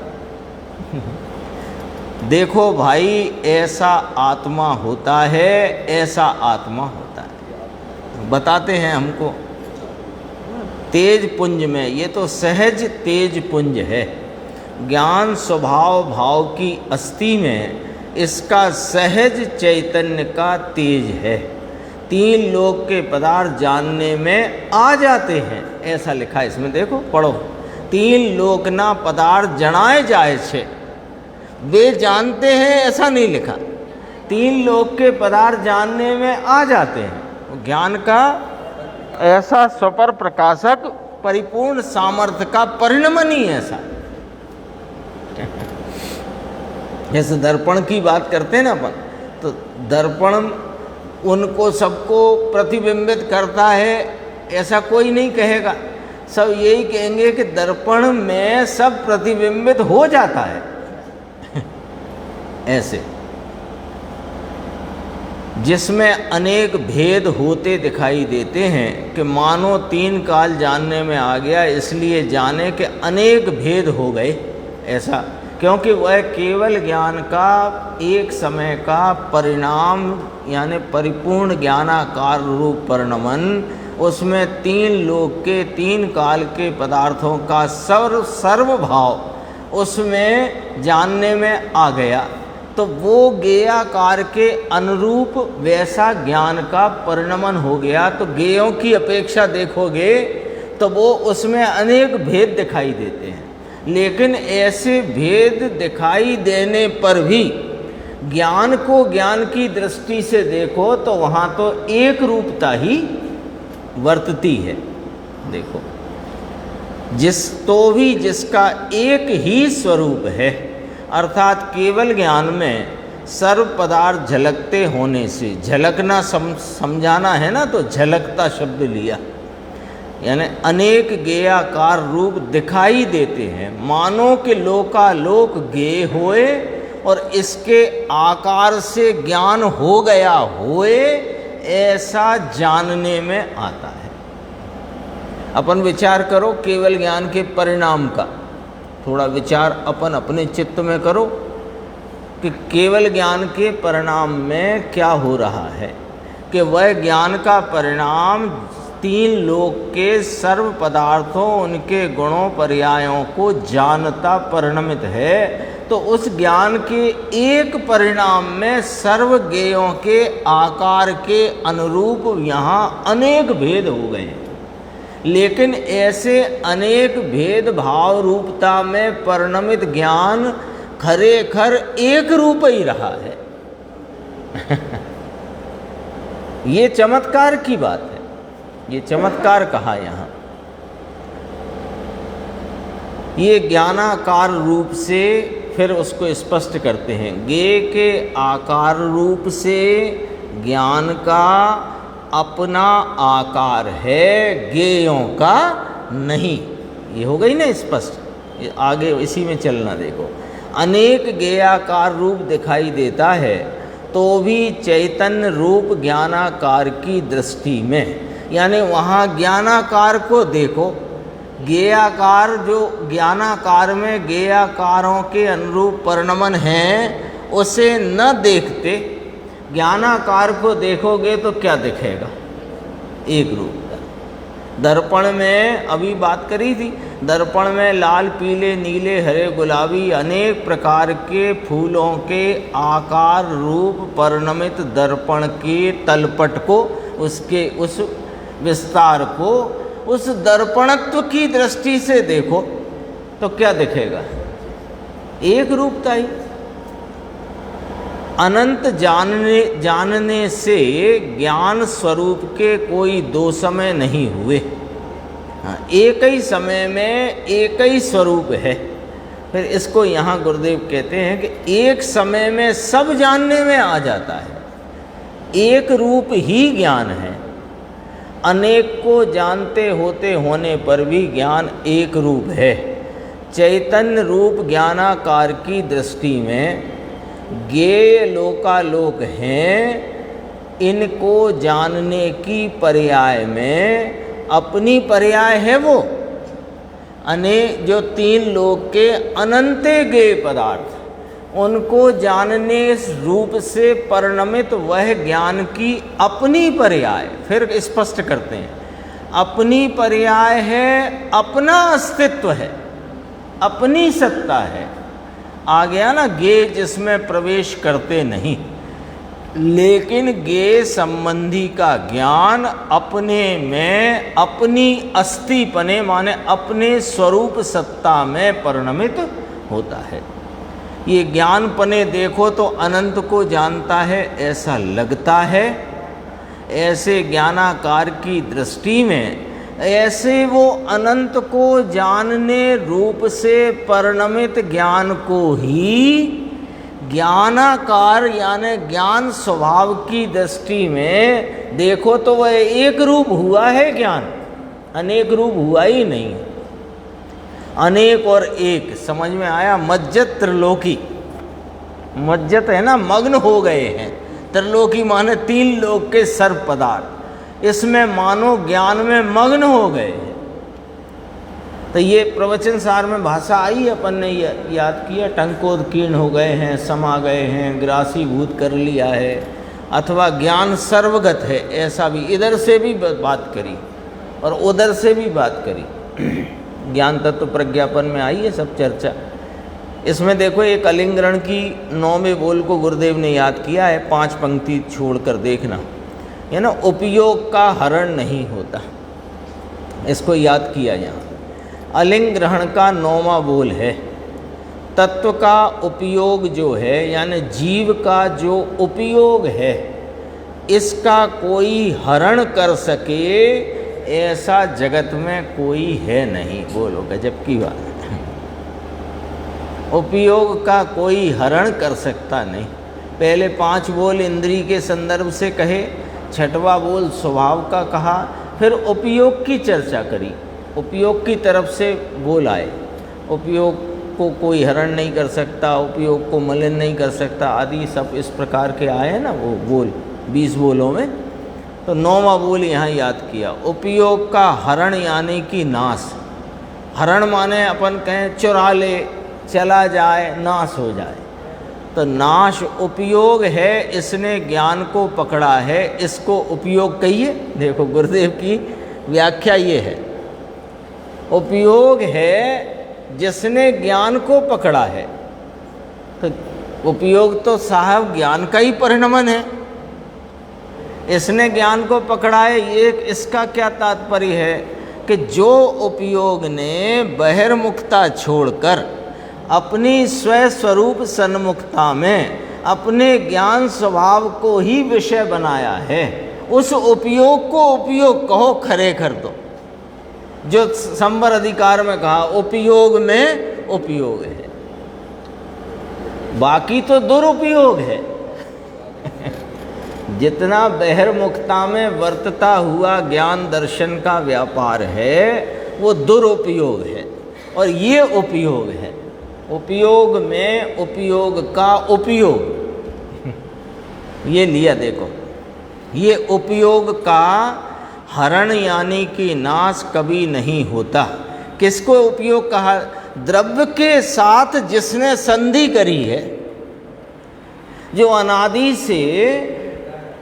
देखो भाई ऐसा आत्मा होता है, ऐसा आत्मा होता है, बताते हैं हमको। तेज पुंज में, ये तो सहज तेज पुंज है, ज्ञान स्वभाव भाव की अस्थि में इसका सहज चैतन्य का तेज है। तीन लोक के पदार्थ जानने में आ जाते हैं, ऐसा लिखा है इसमें, देखो पढ़ो। तीन लोक ना पदार्थ जनाए जाए छे, वे जानते हैं, ऐसा नहीं लिखा। तीन लोक के पदार्थ जानने में आ जाते हैं। ज्ञान का ऐसा स्वपर प्रकाशक परिपूर्ण सामर्थ्य का परिणमन ही ऐसा। जैसे दर्पण की बात करते हैं ना अपन, तो दर्पण उनको सबको प्रतिबिंबित करता है ऐसा कोई नहीं कहेगा। सब यही कहेंगे कि दर्पण में सब प्रतिबिंबित हो जाता है। ऐसे जिसमें अनेक भेद होते दिखाई देते हैं कि मानो 3 काल जानने में आ गया, इसलिए जाने के अनेक भेद हो गए। ऐसा क्योंकि वह केवल ज्ञान का एक समय का परिणाम यानी परिपूर्ण ज्ञानाकार रूप परिणमन, उसमें 3 लोक के 3 काल के पदार्थों का सर्वभाव उसमें जानने में आ गया, तो वो ज्ञेयाकार के अनुरूप वैसा ज्ञान का परिणमन हो गया। तो ज्ञेयों की अपेक्षा देखोगे तो वो उसमें अनेक भेद दिखाई देते हैं, लेकिन ऐसे भेद दिखाई देने पर भी ज्ञान को ज्ञान की दृष्टि से देखो तो वहाँ तो एक रूपता ही वर्तती है। देखो, जिसका एक ही स्वरूप है, अर्थात केवल ज्ञान में सर्व पदार्थ झलकते होने से, झलकना समझाना है ना, तो झलकता शब्द लिया, यानी अनेक ज्ञेयाकार रूप दिखाई देते हैं, मानो कि लोकालोक ज्ञेय होए और इसके आकार से ज्ञान हो गया होए, ऐसा जानने में आता है। अपन विचार करो केवल ज्ञान के परिणाम का, थोड़ा विचार अपन अपने चित्त में करो कि केवल ज्ञान के परिणाम में क्या हो रहा है, कि वह ज्ञान का परिणाम 3 लोक के सर्व पदार्थों, उनके गुणों पर्यायों को जानता परिणमित है। तो उस ज्ञान के एक परिणाम में सर्व ज्ञेयों के आकार के अनुरूप यहाँ अनेक भेद हो गए, लेकिन ऐसे अनेक भेद भाव रूपता में परिणमित ज्ञान खरेखर एक रूप ही रहा है। ये चमत्कार की बात है, ये चमत्कार कहा यहाँ। ये ज्ञानाकार रूप से फिर उसको स्पष्ट करते हैं, ज्ञेय के आकार रूप से ज्ञान का अपना आकार है, ज्ञेयों का नहीं। ये हो गई ना स्पष्ट। ये आगे इसी में चलना देखो। अनेक ज्ञेयाकार रूप दिखाई देता है तो भी चैतन्य रूप ज्ञानाकार की दृष्टि में, यानी वहाँ ज्ञानाकार को देखो। ज्ञेयाकार जो ज्ञानाकार में ज्ञेयाकारों के अनुरूप परिणमन हैं, उसे न देखते ज्ञानाकार को देखोगे तो क्या दिखेगा? एक रूप। दर्पण में अभी बात करी थी, दर्पण में लाल, पीले, नीले, हरे, गुलाबी अनेक प्रकार के फूलों के आकार रूप परिणमित दर्पण के तलपट को, उसके उस विस्तार को, उस दर्पणत्व की दृष्टि से देखो तो क्या दिखेगा? एक रूपता ही। अनंत जानने से ज्ञान स्वरूप के कोई 2 समय नहीं हुए। एक ही समय में एक ही स्वरूप है। फिर इसको यहाँ गुरुदेव कहते हैं कि एक समय में सब जानने में आ जाता है, एक रूप ही ज्ञान है। अनेक को जानते होते होने पर भी ज्ञान एक रूप है। चैतन्य रूप ज्ञानाकार की दृष्टि में ज्ञेय लोकालोक हैं, इनको जानने की पर्याय में अपनी पर्याय है वो जो 3 लोक के अनंते ज्ञेय पदार्थ, उनको जानने रूप से परिणमित वह ज्ञान की अपनी पर्याय। फिर स्पष्ट करते हैं, अपनी पर्याय है, अपना अस्तित्व है, अपनी सत्ता है। आ गया ना, ज्ञेय जिसमें प्रवेश करते नहीं, लेकिन ज्ञेय संबंधी का ज्ञान अपने में अपनी अस्तिपने माने अपने स्वरूप सत्ता में परिणमित होता है। ये ज्ञानपने देखो तो अनंत को जानता है ऐसा लगता है। ऐसे ज्ञानाकार की दृष्टि में ऐसे वो अनंत को जानने रूप से परिणमित ज्ञान को ही ज्ञानाकार यानी ज्ञान स्वभाव की दृष्टि में देखो तो वह एक रूप हुआ है ज्ञान, अनेक रूप हुआ ही नहीं। अनेक और एक समझ में आया? मज्जत त्रिलोकी, मज्जत है ना, मग्न हो गए हैं, त्रिलोकी माने 3 लोक के सर्व पदार्थ, इसमें मानो ज्ञान में मग्न हो गए हैं। तो ये प्रवचन सार में भाषा आई, अपन ने याद किया, टंकोत्कीर्ण हो गए हैं, समा गए हैं, ग्रासीभूत कर लिया है, अथवा ज्ञान सर्वगत है, ऐसा भी इधर से भी बात करी और उधर से भी बात करी। ज्ञान तत्व प्रज्ञापन में आई है सब चर्चा। इसमें देखो एक अलिंगरण की 9वें बोल को गुरुदेव ने याद किया है, 5 पंक्ति छोड़कर देखना, है ना। उपयोग का हरण नहीं होता, इसको याद किया यहाँ। अलिंग ग्रहण का 9वां बोल है, तत्व का उपयोग जो है, यानी जीव का जो उपयोग है, इसका कोई हरण कर सके ऐसा जगत में कोई है नहीं। बोलो गजब की बात। उपयोग का कोई हरण कर सकता नहीं। पहले 5 बोल इंद्रिय के संदर्भ से कहे, 6वां बोल स्वभाव का कहा, फिर उपयोग की चर्चा करी, उपयोग की तरफ से बोल आए। उपयोग को कोई हरण नहीं कर सकता, उपयोग को मलिन नहीं कर सकता, आदि सब इस प्रकार के आए हैं ना वो बोल 20 बोलों में। तो 9वां बोल यहाँ याद किया, उपयोग का हरण यानी कि नाश। हरण माने अपन कहें चुरा ले, चला जाए, नाश हो जाए। तो नाश उपयोग है, इसने ज्ञान को पकड़ा है, इसको उपयोग कहिए। देखो गुरुदेव की व्याख्या ये है, उपयोग है जिसने ज्ञान को पकड़ा है। तो उपयोग तो साहब ज्ञान का ही परिणमन है, इसने ज्ञान को पकड़ा है। ये इसका क्या तात्पर्य है कि जो उपयोग ने बहिर्मुखता छोड़कर अपनी स्वस्वरूप सन्मुखता में अपने ज्ञान स्वभाव को ही विषय बनाया है, उस उपयोग को उपयोग कहो खरे कर दो। जो संवर अधिकार में कहा उपयोग में उपयोग है, बाकी तो दुरुपयोग है। जितना बहिर्मुखता में वर्तता हुआ ज्ञान दर्शन का व्यापार है वो दुरुपयोग है, और ये उपयोग है। उपयोग में उपयोग का उपयोग ये लिया। देखो ये उपयोग का हरण यानी कि नाश कभी नहीं होता। किसको उपयोग कहा? द्रव्य के साथ जिसने संधि करी है, जो अनादि से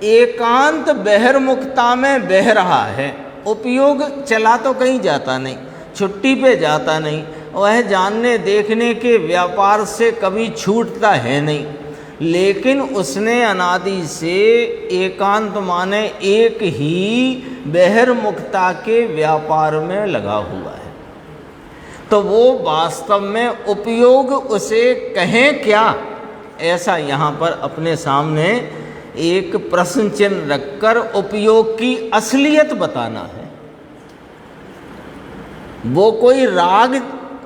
एकांत बहिर्मुखता में बह रहा है। उपयोग चला तो कहीं जाता नहीं, छुट्टी पे जाता नहीं, वह जानने देखने के व्यापार से कभी छूटता है नहीं, लेकिन उसने अनादि से एकांत माने एक ही बहिर्मुखता के व्यापार में लगा हुआ है। तो वो वास्तव में उपयोग उसे कहें क्या, ऐसा यहाँ पर अपने सामने एक प्रश्न चिन्ह रखकर उपयोग की असलियत बताना है। वो कोई राग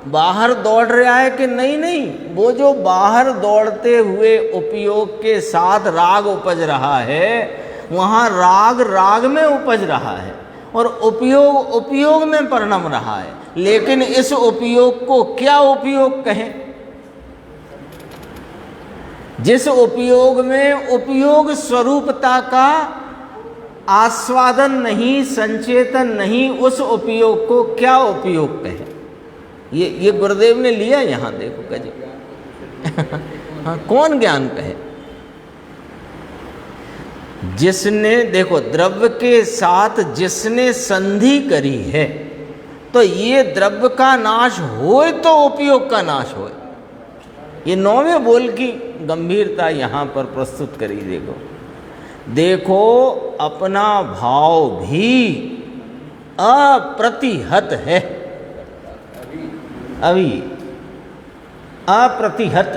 बाहर दौड़ रहा है कि नहीं? नहीं, वो जो बाहर दौड़ते हुए उपयोग के साथ राग उपज रहा है, वहाँ राग राग में उपज रहा है और उपयोग उपयोग में परिणम रहा है। लेकिन इस उपयोग को क्या उपयोग कहें? जिस उपयोग में उपयोग स्वरूपता का आस्वादन नहीं, संचेतन नहीं, उस उपयोग को क्या उपयोग कहें? ये गुरुदेव ने लिया यहाँ। देखो कजी हाँ, कौन ज्ञान कहे? जिसने, देखो, द्रव्य के साथ जिसने संधि करी है, तो ये द्रव्य का नाश होए तो उपयोग का नाश होए। ये 9वें बोल की गंभीरता यहाँ पर प्रस्तुत करी। देखो अपना भाव भी अप्रतिहत है, अभी अप्रतिहत।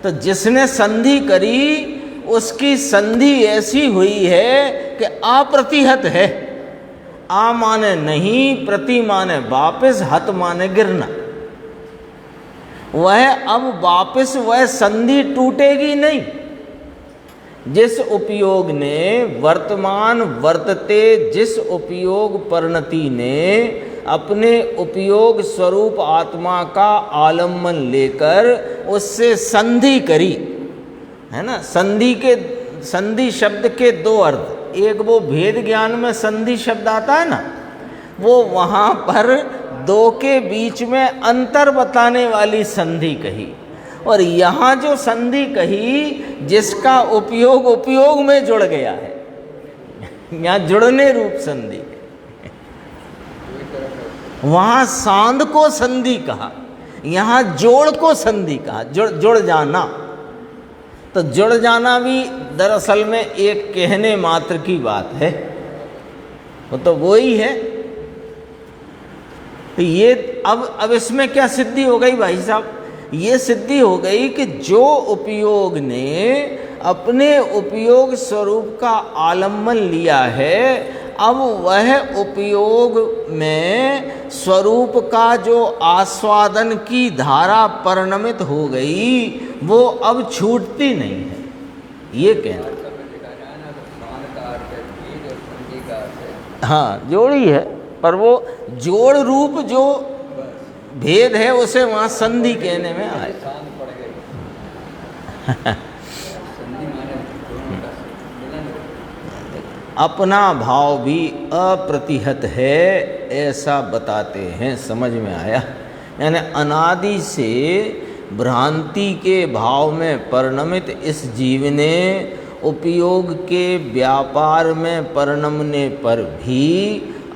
तो जिसने संधि करी उसकी संधि ऐसी हुई है कि अप्रतिहत है। आ माने नहीं, प्रति माने वापस, हत माने गिरना। वह अब वापस वह संधि टूटेगी नहीं। जिस उपयोग ने वर्तमान वर्तते, जिस उपयोग परिणति ने अपने उपयोग स्वरूप आत्मा का आलम्बन लेकर उससे संधि करी, है ना, संधि के संधि शब्द के दो अर्थ, एक वो भेद ज्ञान में संधि शब्द आता है ना, वो वहाँ पर दो के बीच में अंतर बताने वाली संधि कही, और यहाँ जो संधि कही जिसका उपयोग उपयोग में जुड़ गया है, यहाँ जुड़ने रूप संधि, वहाँ सांध को संधि कहा, यहाँ जोड़ को संधि कहा, जुड़ जाना। तो जुड़ जाना भी दरअसल में एक कहने मात्र की बात है, वो तो वो ही है। तो ये अब इसमें क्या सिद्धि हो गई भाई साहब? ये सिद्धि हो गई कि जो उपयोग ने अपने उपयोग स्वरूप का आलम्बन लिया है, अब वह उपयोग में स्वरूप का जो आस्वादन की धारा परिणमित हो गई, वो अब छूटती नहीं है, ये कहना। हाँ, जोड़ी है, पर वो जोड़ रूप जो भेद है उसे वहाँ संधि कहने में आया। अपना भाव भी अप्रतिहत है, ऐसा बताते हैं, समझ में आया? यानी अनादि से भ्रांति के भाव में परिणमित इस जीव ने उपयोग के व्यापार में परिणमने पर भी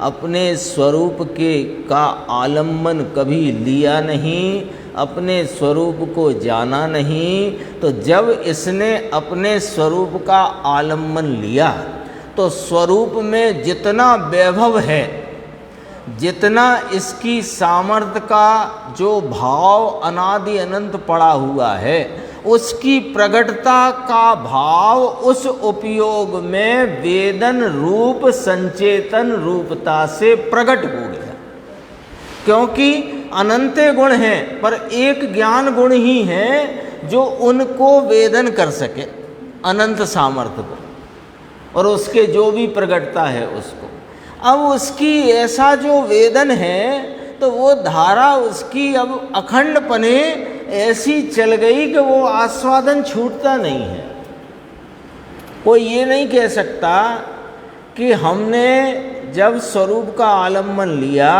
अपने स्वरूप के का आलम्बन कभी लिया नहीं, अपने स्वरूप को जाना नहीं। तो जब इसने अपने स्वरूप का आलम्बन लिया तो स्वरूप में जितना वैभव है, जितना इसकी सामर्थ्य का जो भाव अनादि अनंत पड़ा हुआ है, उसकी प्रगटता का भाव उस उपयोग में वेदन रूप संचेतन रूपता से प्रकट हो गया। क्योंकि अनंत गुण हैं, पर एक ज्ञान गुण ही है जो उनको वेदन कर सके, अनंत सामर्थ्य को, और उसके जो भी प्रगटता है उसको। अब उसकी ऐसा जो वेदन है, तो वो धारा उसकी अब अखंड पने ऐसी चल गई कि वो आस्वादन छूटता नहीं है। कोई ये नहीं कह सकता कि हमने जब स्वरूप का आलम्बन लिया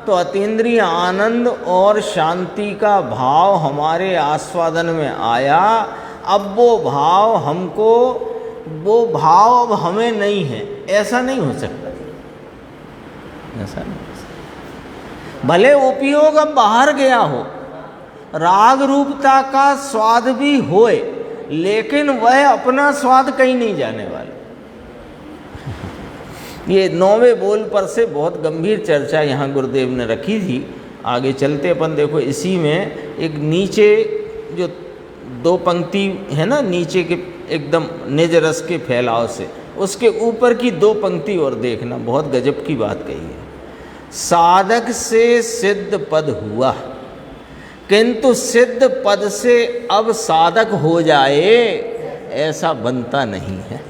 तो अतीन्द्रिय आनंद और शांति का भाव हमारे आस्वादन में आया, अब वो भाव हमको, वो भाव अब हमें नहीं है, ऐसा नहीं हो सकता। ऐसा नहीं हो सकता। भले उपयोग अब बाहर गया हो, राग रूपता का स्वाद भी होए, लेकिन वह अपना स्वाद कहीं नहीं जाने वाला। ये 9वें बोल पर से बहुत गंभीर चर्चा यहाँ गुरुदेव ने रखी थी। आगे चलते अपन देखो, इसी में एक नीचे जो 2 पंक्ति है ना, नीचे के एकदम निज रस के फैलाव से, उसके ऊपर की 2 पंक्ति और देखना, बहुत गजब की बात कही है। साधक से सिद्ध पद हुआ, किंतु सिद्ध पद से अब साधक हो जाए, ऐसा बनता नहीं है।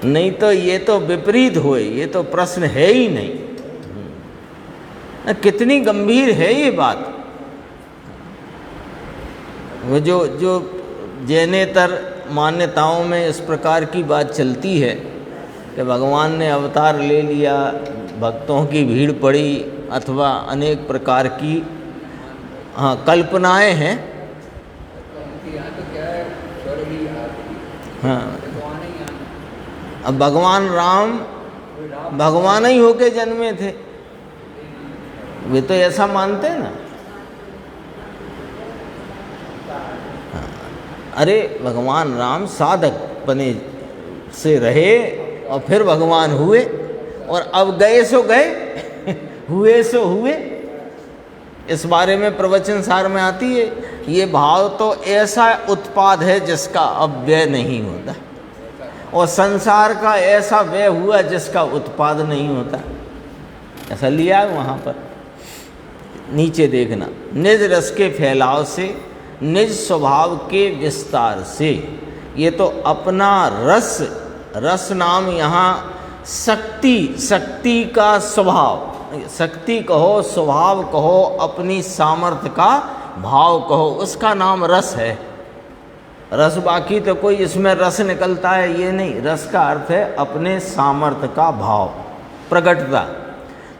नहीं तो ये तो विपरीत होए, ये तो प्रश्न है ही नहीं। कितनी गंभीर है ये बात। वो जो जैनेतर मान्यताओं में इस प्रकार की बात चलती है कि भगवान ने अवतार ले लिया, भक्तों की भीड़ पड़ी, अथवा अनेक प्रकार की कल्पनाएं हैं। हाँ, अब भगवान राम भगवान ही होके जन्मे थे, वे तो ऐसा मानते हैं ना। अरे भगवान राम साधक बने से रहे और फिर भगवान हुए, और अब गए सो गए हुए सो हुए। इस बारे में प्रवचन सार में आती है, ये भाव तो ऐसा उत्पाद है जिसका अब व्यय नहीं होता, और संसार का ऐसा व्यय हुआ जिसका उत्पाद नहीं होता। ऐसा लिया है वहाँ पर। नीचे देखना, निज रस के फैलाव से, निज स्वभाव के विस्तार से। ये तो अपना रस, रस नाम यहाँ शक्ति, शक्ति का स्वभाव, शक्ति कहो, स्वभाव कहो, अपनी सामर्थ्य का भाव कहो, उसका नाम रस है। रस बाकी तो कोई इसमें रस निकलता है ये नहीं, रस का अर्थ है अपने सामर्थ्य का भाव, प्रकटता।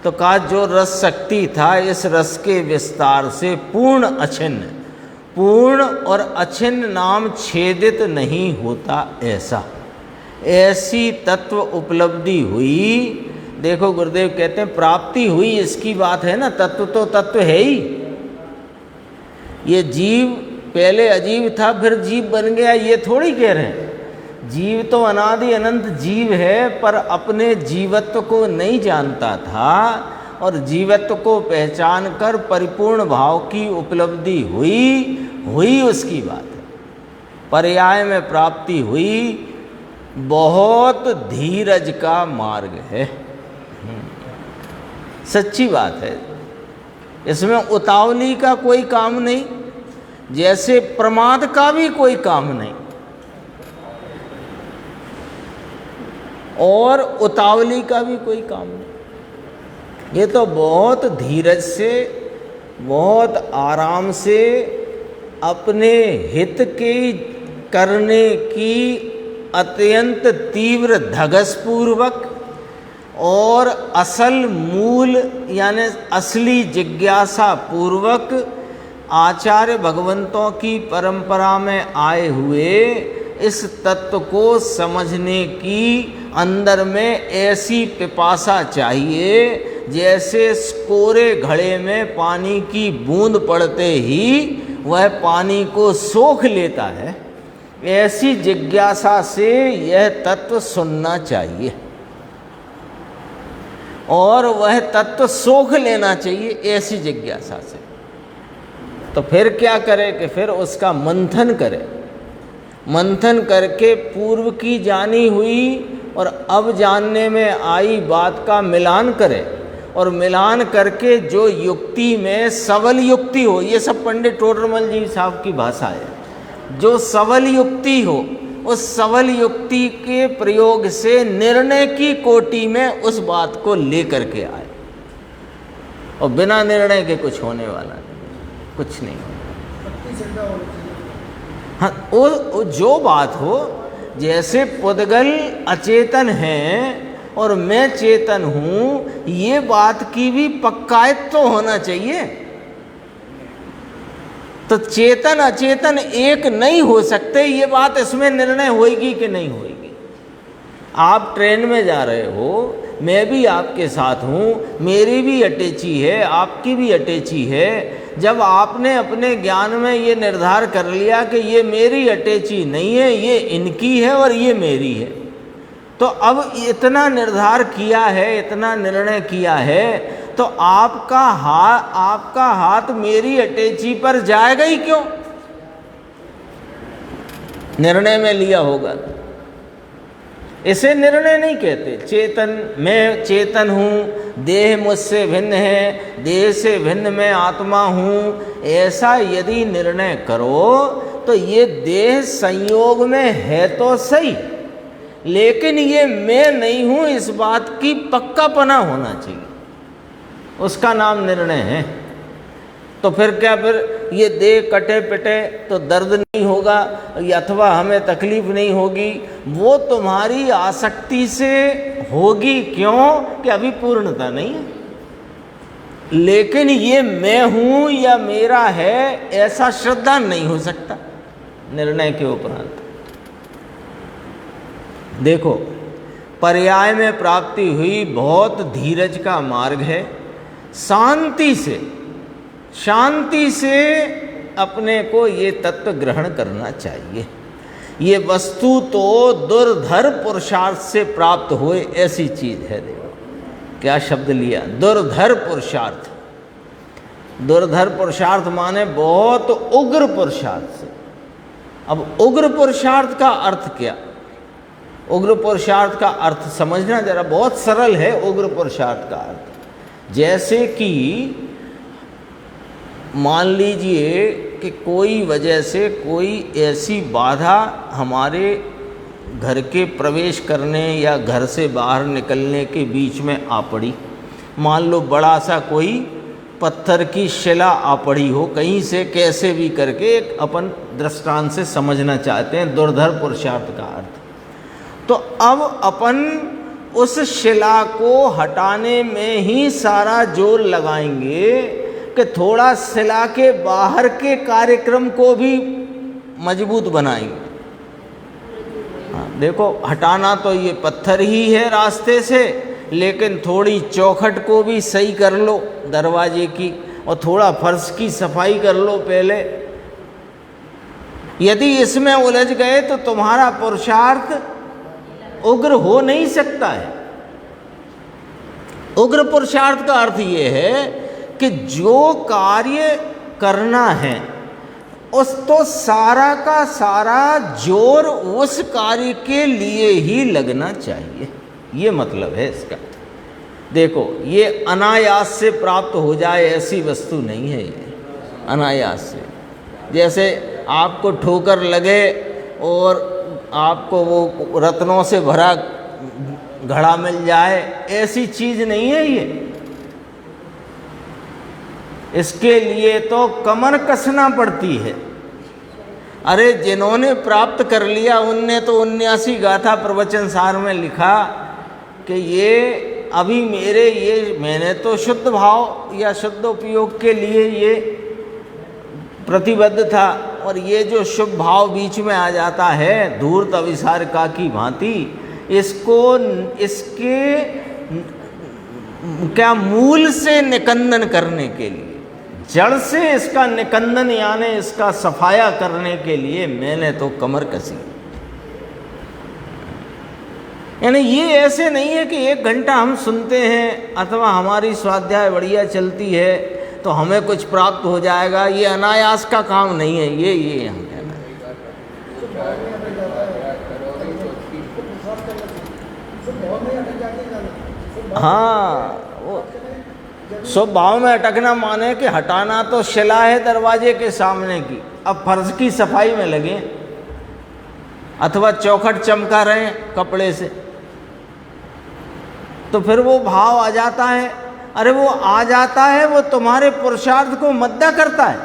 तो कहा जो रस शक्ति था इस रस के विस्तार से पूर्ण अछिन्न, पूर्ण और अछिन्न नाम छेदित नहीं होता ऐसा, ऐसी तत्व उपलब्धि हुई। देखो गुरुदेव कहते हैं प्राप्ति हुई इसकी बात है ना, तत्व तो तत्व है ही। ये जीव पहले अजीव था फिर जीव बन गया ये थोड़ी कह रहे हैं। जीव तो अनादि अनंत जीव है पर अपने जीवत्व को नहीं जानता था और जीवत्व को पहचान कर परिपूर्ण भाव की उपलब्धि हुई उसकी बात है। पर्याय में प्राप्ति हुई, बहुत धीरज का मार्ग है, सच्ची बात है। इसमें उतावली का कोई काम नहीं, जैसे प्रमाद का भी कोई काम नहीं और उतावली का भी कोई काम नहीं। ये तो बहुत धीरज से, बहुत आराम से अपने हित के करने की अत्यंत तीव्र धगसपूर्वक और असल मूल यानी असली जिज्ञासा पूर्वक आचार्य भगवंतों की परंपरा में आए हुए इस तत्व को समझने की अंदर में ऐसी पिपासा चाहिए जैसे कोरे घड़े में पानी की बूंद पड़ते ही वह पानी को सोख लेता है, ऐसी जिज्ञासा से यह तत्व सुनना चाहिए और वह तत्व सोख लेना चाहिए ऐसी जिज्ञासा से। तो फिर क्या करे कि फिर उसका मंथन करे, मंथन करके पूर्व की जानी हुई और अब जानने में आई बात का मिलान करे और मिलान करके जो युक्ति में सबल युक्ति हो, ये सब पंडित टोडरमल जी साहब की भाषा है, जो सबल युक्ति हो उस सबल युक्ति के प्रयोग से निर्णय की कोटि में उस बात को लेकर के आए। और बिना निर्णय के कुछ होने वाला नहीं, कुछ नहीं। हाँ, वो जो बात हो, जैसे पुद्गल अचेतन है और मैं चेतन हूँ, ये बात की भी पक्कायत तो होना चाहिए। तो चेतन अचेतन एक नहीं हो सकते, ये बात इसमें निर्णय होगी कि नहीं होगी। आप ट्रेन में जा रहे हो, मैं भी आपके साथ हूँ, मेरी भी अटैची है, आपकी भी अटैची है। जब आपने अपने ज्ञान में ये निर्धार कर लिया कि ये मेरी अटैची नहीं है, ये इनकी है और ये मेरी है, तो अब इतना निर्धार किया है, इतना निर्णय किया है, तो आपका हाथ मेरी अटैची पर जाएगा ही क्यों? निर्णय में लिया होगा। इसे निर्णय नहीं कहते। चेतन, मैं चेतन हूँ, देह मुझसे भिन्न है, देह से भिन्न मैं आत्मा हूँ, ऐसा यदि निर्णय करो तो ये देह संयोग में है तो सही, लेकिन ये मैं नहीं हूँ इस बात की पक्कापना होना चाहिए, उसका नाम निर्णय है। तो फिर क्या, फिर ये देह कटे पिटे तो दर्द नहीं होगा अथवा हमें तकलीफ नहीं होगी, वो तुम्हारी आसक्ति से होगी। क्यों? कि अभी पूर्णता नहीं है। लेकिन ये मैं हूँ या मेरा है ऐसा श्रद्धा नहीं हो सकता निर्णय के उपरांत। देखो, पर्याय में प्राप्ति हुई बहुत धीरज का मार्ग है। शांति से अपने को ये तत्व ग्रहण करना चाहिए। ये वस्तु तो दुर्धर पुरुषार्थ से प्राप्त हुए ऐसी चीज है। देखो क्या शब्द लिया, दुर्धर पुरुषार्थ। दुर्धर पुरुषार्थ माने बहुत उग्र पुरुषार्थ से। अब उग्र पुरुषार्थ का अर्थ क्या? उग्र पुरुषार्थ का अर्थ समझना जरा, बहुत सरल है। उग्र पुरुषार्थ का अर्थ जैसे कि मान लीजिए कि कोई वजह से कोई ऐसी बाधा हमारे घर के प्रवेश करने या घर से बाहर निकलने के बीच में आ पड़ी। मान लो बड़ा सा कोई पत्थर की शिला आ पड़ी हो कहीं से, कैसे भी करके एक अपन दृष्टांत से समझना चाहते हैं दुर्धर पुरुषार्थ का अर्थ। तो अब अपन उस शिला को हटाने में ही सारा जोर लगाएंगे कि थोड़ा शिला के बाहर के कार्यक्रम को भी मजबूत बनाएंगे। हाँ, देखो हटाना तो ये पत्थर ही है रास्ते से, लेकिन थोड़ी चौखट को भी सही कर लो दरवाजे की, और थोड़ा फर्श की सफाई कर लो पहले। यदि इसमें उलझ गए तो तुम्हारा पुरुषार्थ उग्र हो नहीं सकता है। उग्र पुरुषार्थ का अर्थ ये है कि जो कार्य करना है उस तो सारा का सारा जोर उस कार्य के लिए ही लगना चाहिए, ये मतलब है इसका। देखो ये अनायास से प्राप्त हो जाए ऐसी वस्तु नहीं है ये, अनायास से। जैसे आपको ठोकर लगे और आपको वो रत्नों से भरा घड़ा मिल जाए, ऐसी चीज नहीं है ये। इसके लिए तो कमर कसना पड़ती है। अरे जिन्होंने प्राप्त कर लिया उनने तो 79 गाथा प्रवचन सार में लिखा कि ये अभी मैंने तो शुद्ध भाव या शुद्ध उपयोग के लिए ये प्रतिबद्ध था, और ये जो शुभ भाव बीच में आ जाता है धूर्त अविसार का की भांति, इसके क्या मूल से निकंदन करने के लिए, जड़ से इसका निकंदन यानी इसका सफाया करने के लिए मैंने तो कमर कसी। यानी ये ऐसे नहीं है कि 1 घंटा हम सुनते हैं अथवा हमारी स्वाध्याय बढ़िया चलती है तो हमें कुछ प्राप्त हो जाएगा, ये अनायास का काम नहीं है। ये हम कहना है। हाँ, वो शुभ भाव में अटकना माने कि हटाना तो शिला है दरवाजे के सामने की, अब फर्श की सफाई में लगे अथवा चौखट चमका रहे कपड़े से, तो फिर वो भाव आ जाता है। अरे वो आ जाता है, वो तुम्हारे पुरुषार्थ को मद्दा करता है।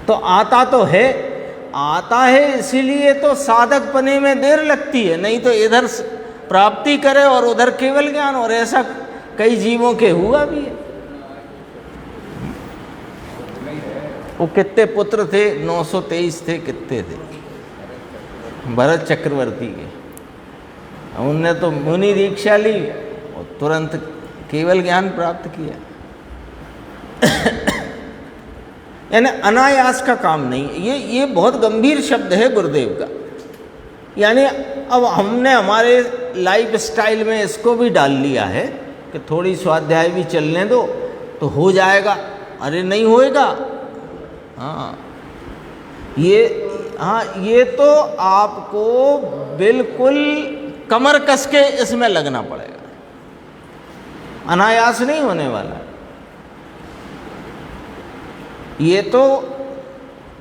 तो आता है इसीलिए तो साधक पने में देर लगती है, नहीं तो इधर प्राप्ति करे और उधर केवल ज्ञान, और ऐसा कई जीवों के हुआ भी है। वो कितने पुत्र थे? 923 थे, कितने थे? भरत चक्रवर्ती के। उनने तो मुनि दीक्षा ली और तुरंत केवल ज्ञान प्राप्त किया। यानी अनायास का काम नहीं। ये बहुत गंभीर शब्द है गुरुदेव का। यानी अब हमने हमारे लाइफ स्टाइल में इसको भी डाल लिया है कि थोड़ी स्वाध्याय भी चलने दो तो हो जाएगा। अरे नहीं होएगा। ये तो आपको बिल्कुल कमर कस के इसमें लगना पड़ेगा, अनायास नहीं होने वाला। ये तो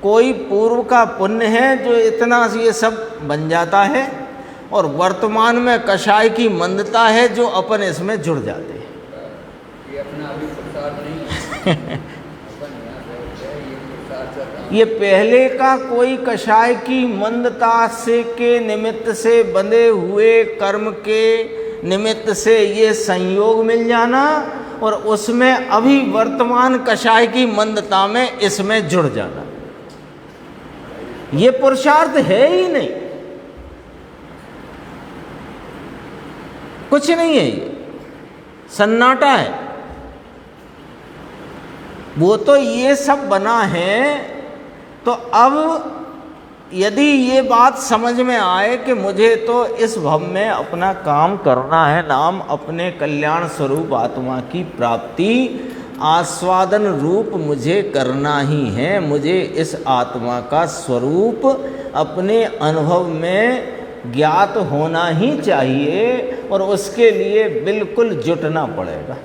कोई पूर्व का पुण्य है जो इतना ये सब बन जाता है, और वर्तमान में कषाय की मंदता है जो अपन इसमें जुड़ जाते हैं। ये अपना अभी पुरुषार्थ नहीं है। ये पहले का कोई कषाय की मंदता से के निमित्त से बंधे हुए कर्म के निमित्त से ये संयोग मिल जाना, और उसमें अभी वर्तमान कषाय की मंदता में इसमें जुड़ जाना, ये पुरुषार्थ है ही नहीं, कुछ नहीं है, ये सन्नाटा है। वो तो ये सब बना है। तो अब यदि ये बात समझ में आए कि मुझे तो इस भव में अपना काम करना है, नाम अपने कल्याण स्वरूप आत्मा की प्राप्ति आस्वादन रूप मुझे करना ही है, मुझे इस आत्मा का स्वरूप अपने अनुभव में ज्ञात होना ही चाहिए, और उसके लिए बिल्कुल जुटना पड़ेगा।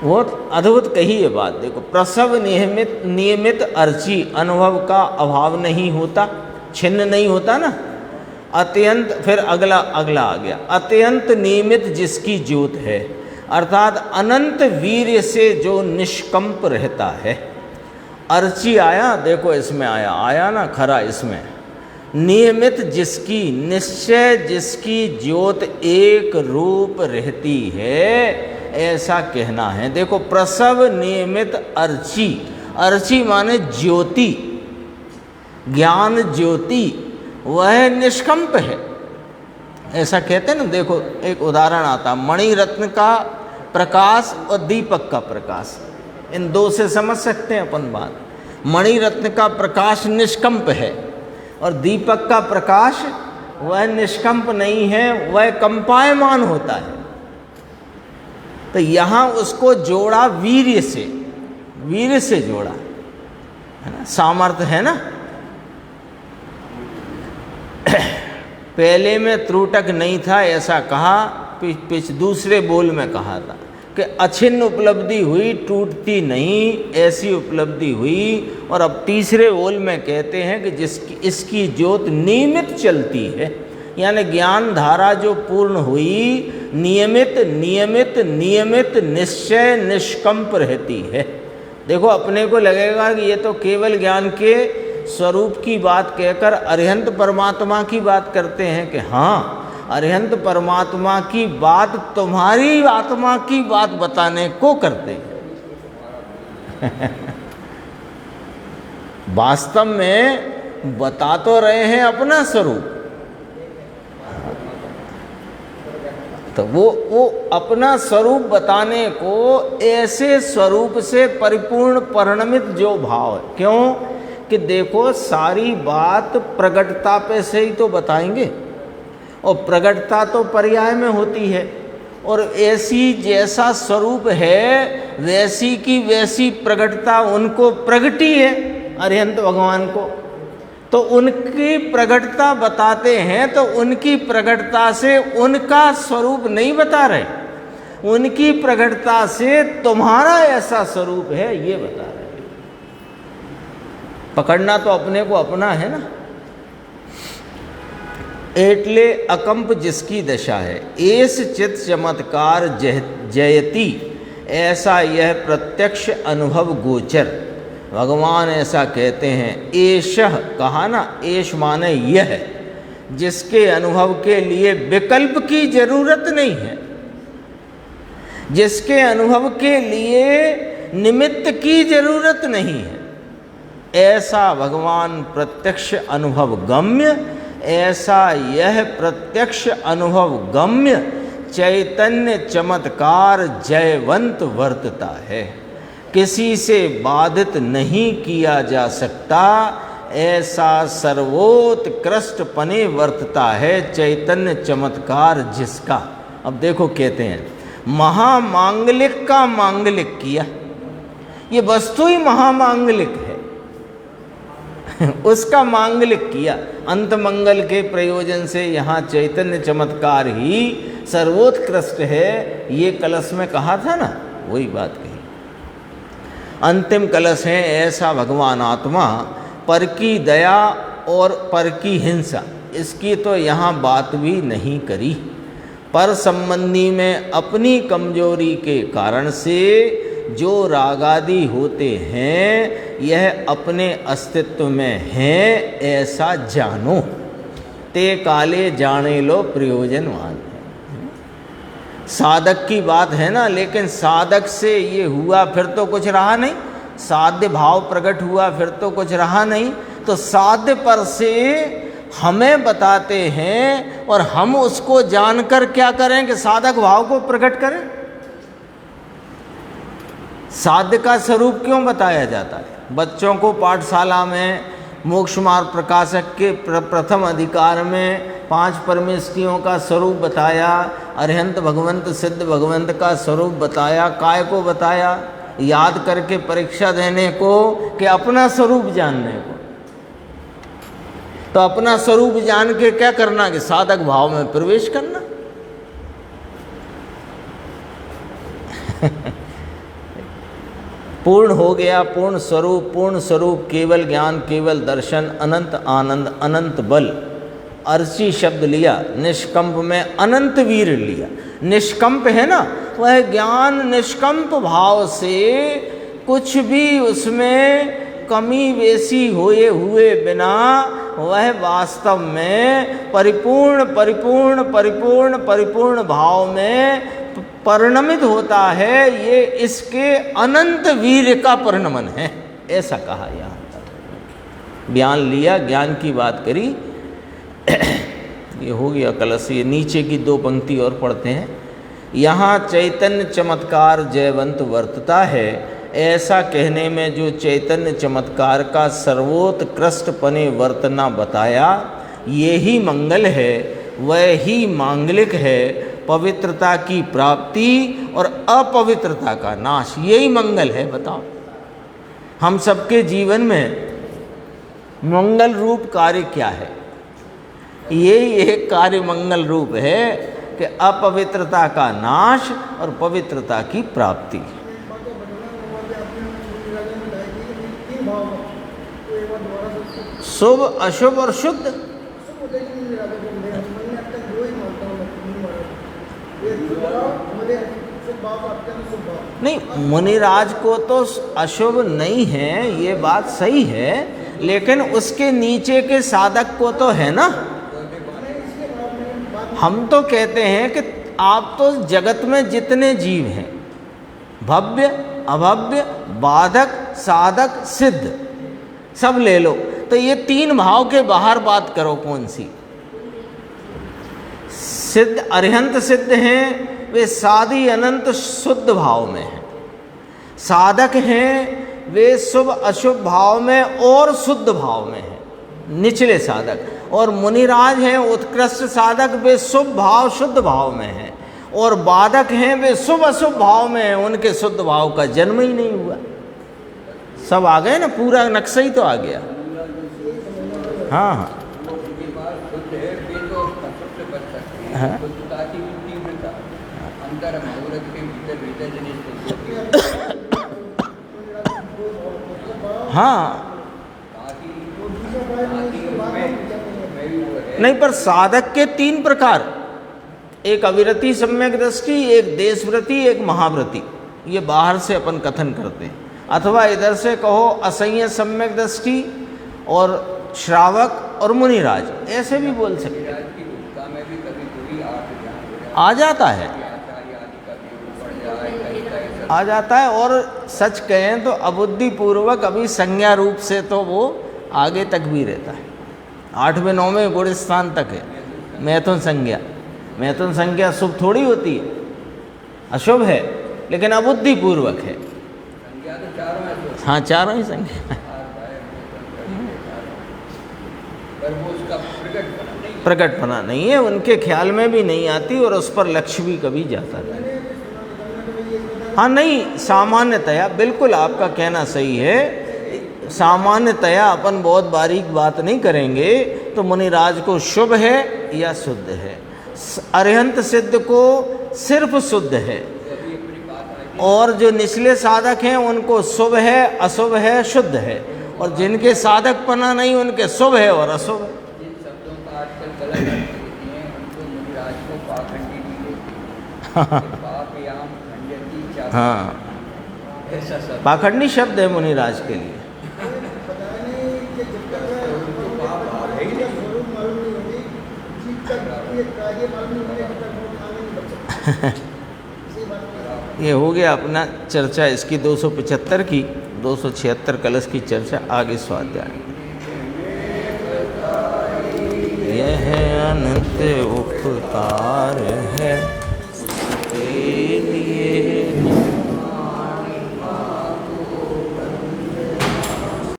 बहुत अद्भुत कही ये बात। देखो, प्रसव नियमित अर्ची, अनुभव का अभाव नहीं होता, छिन्न नहीं होता ना। अत्यंत, फिर अगला आ गया, अत्यंत नियमित जिसकी ज्योत है, अर्थात अनंत वीर्य से जो निष्कंप रहता है। अर्ची आया, देखो इसमें आया ना खरा इसमें, नियमित जिसकी, निश्चय जिसकी ज्योत एक रूप रहती है, ऐसा कहना है। देखो प्रसव नियमित अर्ची, अर्ची माने ज्योति, ज्ञान ज्योति, वह निष्कंप है, ऐसा कहते हैं ना। देखो एक उदाहरण आता, मणिरत्न का प्रकाश और दीपक का प्रकाश, इन दो से समझ सकते हैं अपन बात। मणिरत्न का प्रकाश निष्कंप है और दीपक का प्रकाश वह निष्कंप नहीं है, वह कंपायमान होता है। तो यहाँ उसको जोड़ा वीर्य से, वीर्य से जोड़ा है ना, सामर्थ्य है ना। पहले में त्रुटक नहीं था ऐसा कहा, दूसरे बोल में कहा था कि अछिन्न उपलब्धि हुई, टूटती नहीं, ऐसी उपलब्धि हुई। और अब तीसरे बोल में कहते हैं कि जिसकी इसकी ज्योत नियमित चलती है, यानी ज्ञान धारा जो पूर्ण हुई, नियमित नियमित नियमित निश्चय निष्कंप रहती है। देखो अपने को लगेगा कि ये तो केवल ज्ञान के स्वरूप की बात कहकर अरिहंत परमात्मा की बात करते हैं, कि हाँ अरिहंत परमात्मा की बात तुम्हारी आत्मा की बात बताने को करते हैं। वास्तव में बता तो रहे हैं अपना स्वरूप, तो वो अपना स्वरूप बताने को ऐसे स्वरूप से परिपूर्ण परिणमित जो भाव है। क्यों कि देखो सारी बात प्रगटता पे से ही तो बताएंगे, और प्रगटता तो पर्याय में होती है, और ऐसी जैसा स्वरूप है वैसी की वैसी प्रगटता उनको प्रगटी है अरिहंत भगवान को। तो उनकी प्रगटता बताते हैं, तो उनकी प्रगटता से उनका स्वरूप नहीं बता रहे, उनकी प्रगटता से तुम्हारा ऐसा स्वरूप है ये बता रहे। पकड़ना तो अपने को अपना है ना। एटले अकंप जिसकी दशा है, एस चित चमत्कार जयति, ऐसा यह प्रत्यक्ष अनुभव गोचर। भगवान ऐसा कहते हैं, एशह कहा ना, एश माने यह, जिसके अनुभव के लिए विकल्प की जरूरत नहीं है, जिसके अनुभव के लिए निमित्त की जरूरत नहीं है, ऐसा भगवान प्रत्यक्ष अनुभव गम्य, ऐसा यह प्रत्यक्ष अनुभव गम्य चैतन्य चमत्कार जयवंत वर्तता है, किसी से बाधित नहीं किया जा सकता, ऐसा सर्वोत्कृष्ट पने वर्तता है चैतन्य चमत्कार जिसका। अब देखो कहते हैं महामांगलिक का मांगलिक किया, ये वस्तु ही महामांगलिक है, उसका मांगलिक किया। अंत मंगल के प्रयोजन से यहाँ चैतन्य चमत्कार ही सर्वोत्कृष्ट है, ये कलश में कहा था ना, वही बात कही। अंतिम कलश है ऐसा भगवान आत्मा, पर की दया और पर की हिंसा, इसकी तो यहाँ बात भी नहीं करी। पर संबंधी में अपनी कमजोरी के कारण से जो रागादि होते हैं, यह अपने अस्तित्व में हैं ऐसा जानो, ते काले जाने लो प्रयोजनवान है। साधक की बात है ना, लेकिन साधक से ये हुआ फिर तो कुछ रहा नहीं, साध्य भाव प्रकट हुआ फिर तो कुछ रहा नहीं। तो साध्य पर से हमें बताते हैं और हम उसको जानकर क्या करें कि साधक भाव को प्रकट करें। साध्य का स्वरूप क्यों बताया जाता है? बच्चों को पाठशाला में मोक्ष मार्ग प्रकाशक के प्रथम अधिकार में 5 परमेष्ठियों का स्वरूप बताया, अरिहंत भगवंत सिद्ध भगवंत का स्वरूप बताया। काय को बताया? याद करके परीक्षा देने को कि अपना स्वरूप जानने को। तो अपना स्वरूप जान के क्या करना कि साधक भाव में प्रवेश करना। पूर्ण हो गया, पूर्ण स्वरूप केवल ज्ञान, केवल दर्शन, अनंत आनंद, अनंत बल, अर्ची शब्द लिया, निष्कंप में अनंत वीर लिया। निष्कंप है ना, वह ज्ञान निष्कंप भाव से कुछ भी उसमें कमी बेसी होए हुए बिना वह वास्तव में परिपूर्ण परिपूर्ण परिपूर्ण परिपूर्ण भाव में परिणमित होता है। ये इसके अनंत वीर का परिणमन है, ऐसा कहा यहाँ पर। ज्ञान लिया, ज्ञान की बात करी। ये हो गया कलश। ये नीचे की 2 पंक्ति और पढ़ते हैं। यहाँ चैतन्य चमत्कार जयवंत वर्तता है, ऐसा कहने में जो चैतन्य चमत्कार का सर्वोत्कृष्ट पने वर्तना बताया, ये ही मंगल है, वह ही मांगलिक है। पवित्रता की प्राप्ति और अपवित्रता का नाश, यही मंगल है। बताओ, हम सबके जीवन में मंगल रूप कार्य क्या है? यही एक कार्य मंगल रूप है कि अपवित्रता का नाश और पवित्रता की प्राप्ति। शुभ, अशुभ और शुद्ध। नहीं, मुनिराज को तो अशुभ नहीं है, ये बात सही है, लेकिन उसके नीचे के साधक को तो है ना। हम तो कहते हैं कि आप तो जगत में जितने जीव हैं, भव्य अभव्य बाधक साधक सिद्ध, सब ले लो, तो ये 3 भाव के बाहर बात करो कौन सी? सिद्ध अरिहंत सिद्ध हैं, वे साधी अनंत शुद्ध भाव में हैं। साधक हैं, वे शुभ अशुभ भाव में और शुद्ध भाव में हैं, निचले साधक। और मुनिराज हैं उत्कृष्ट साधक, वे शुभ भाव शुद्ध भाव में हैं। और बाधक हैं, वे शुभ अशुभ भाव में हैं, उनके शुद्ध भाव का जन्म ही नहीं हुआ। सब आ गए ना, पूरा नक्शा ही तो आ गया। हाँ हाँ हाँ नहीं, पर साधक के 3 प्रकार, एक अविरति सम्यक दृष्टि, एक देशव्रति, एक महाव्रति। ये बाहर से अपन कथन करते हैं, अथवा इधर से कहो असंयत सम्यक दृष्टि और श्रावक और मुनिराज, ऐसे भी बोल सकते हैं। आ जाता है, आ जाता है। और सच कहें तो अबुद्धिपूर्वक अभी संज्ञा रूप से तो वो आगे तक भी रहता है। 8वें 9वें गुण स्थान तक है मैथुन संज्ञा। मैथुन संज्ञा शुभ थोड़ी होती है, अशुभ है, लेकिन अबुद्धिपूर्वक है। हाँ, चारों ही संज्ञा। प्रकटपना नहीं है, उनके ख्याल में भी नहीं आती और उस पर लक्ष्य भी कभी जाता नहीं। हाँ नहीं, सामान्यतया बिल्कुल आपका कहना सही है। सामान्यतया अपन बहुत बारीक बात नहीं करेंगे तो मुनिराज को शुभ है या शुद्ध है, अरिहंत सिद्ध को सिर्फ शुद्ध है, और जो निचले साधक हैं उनको शुभ है अशुभ है शुद्ध है, और जिनके साधक पना नहीं उनके शुभ है और अशुभ है। हाँ, पाखंडी शब्द है मुनिराज के लिए। ये हो गया अपना चर्चा इसकी 275 की। 276 कलश की चर्चा आगे स्वाध्याय। यह अनंत उपकार है।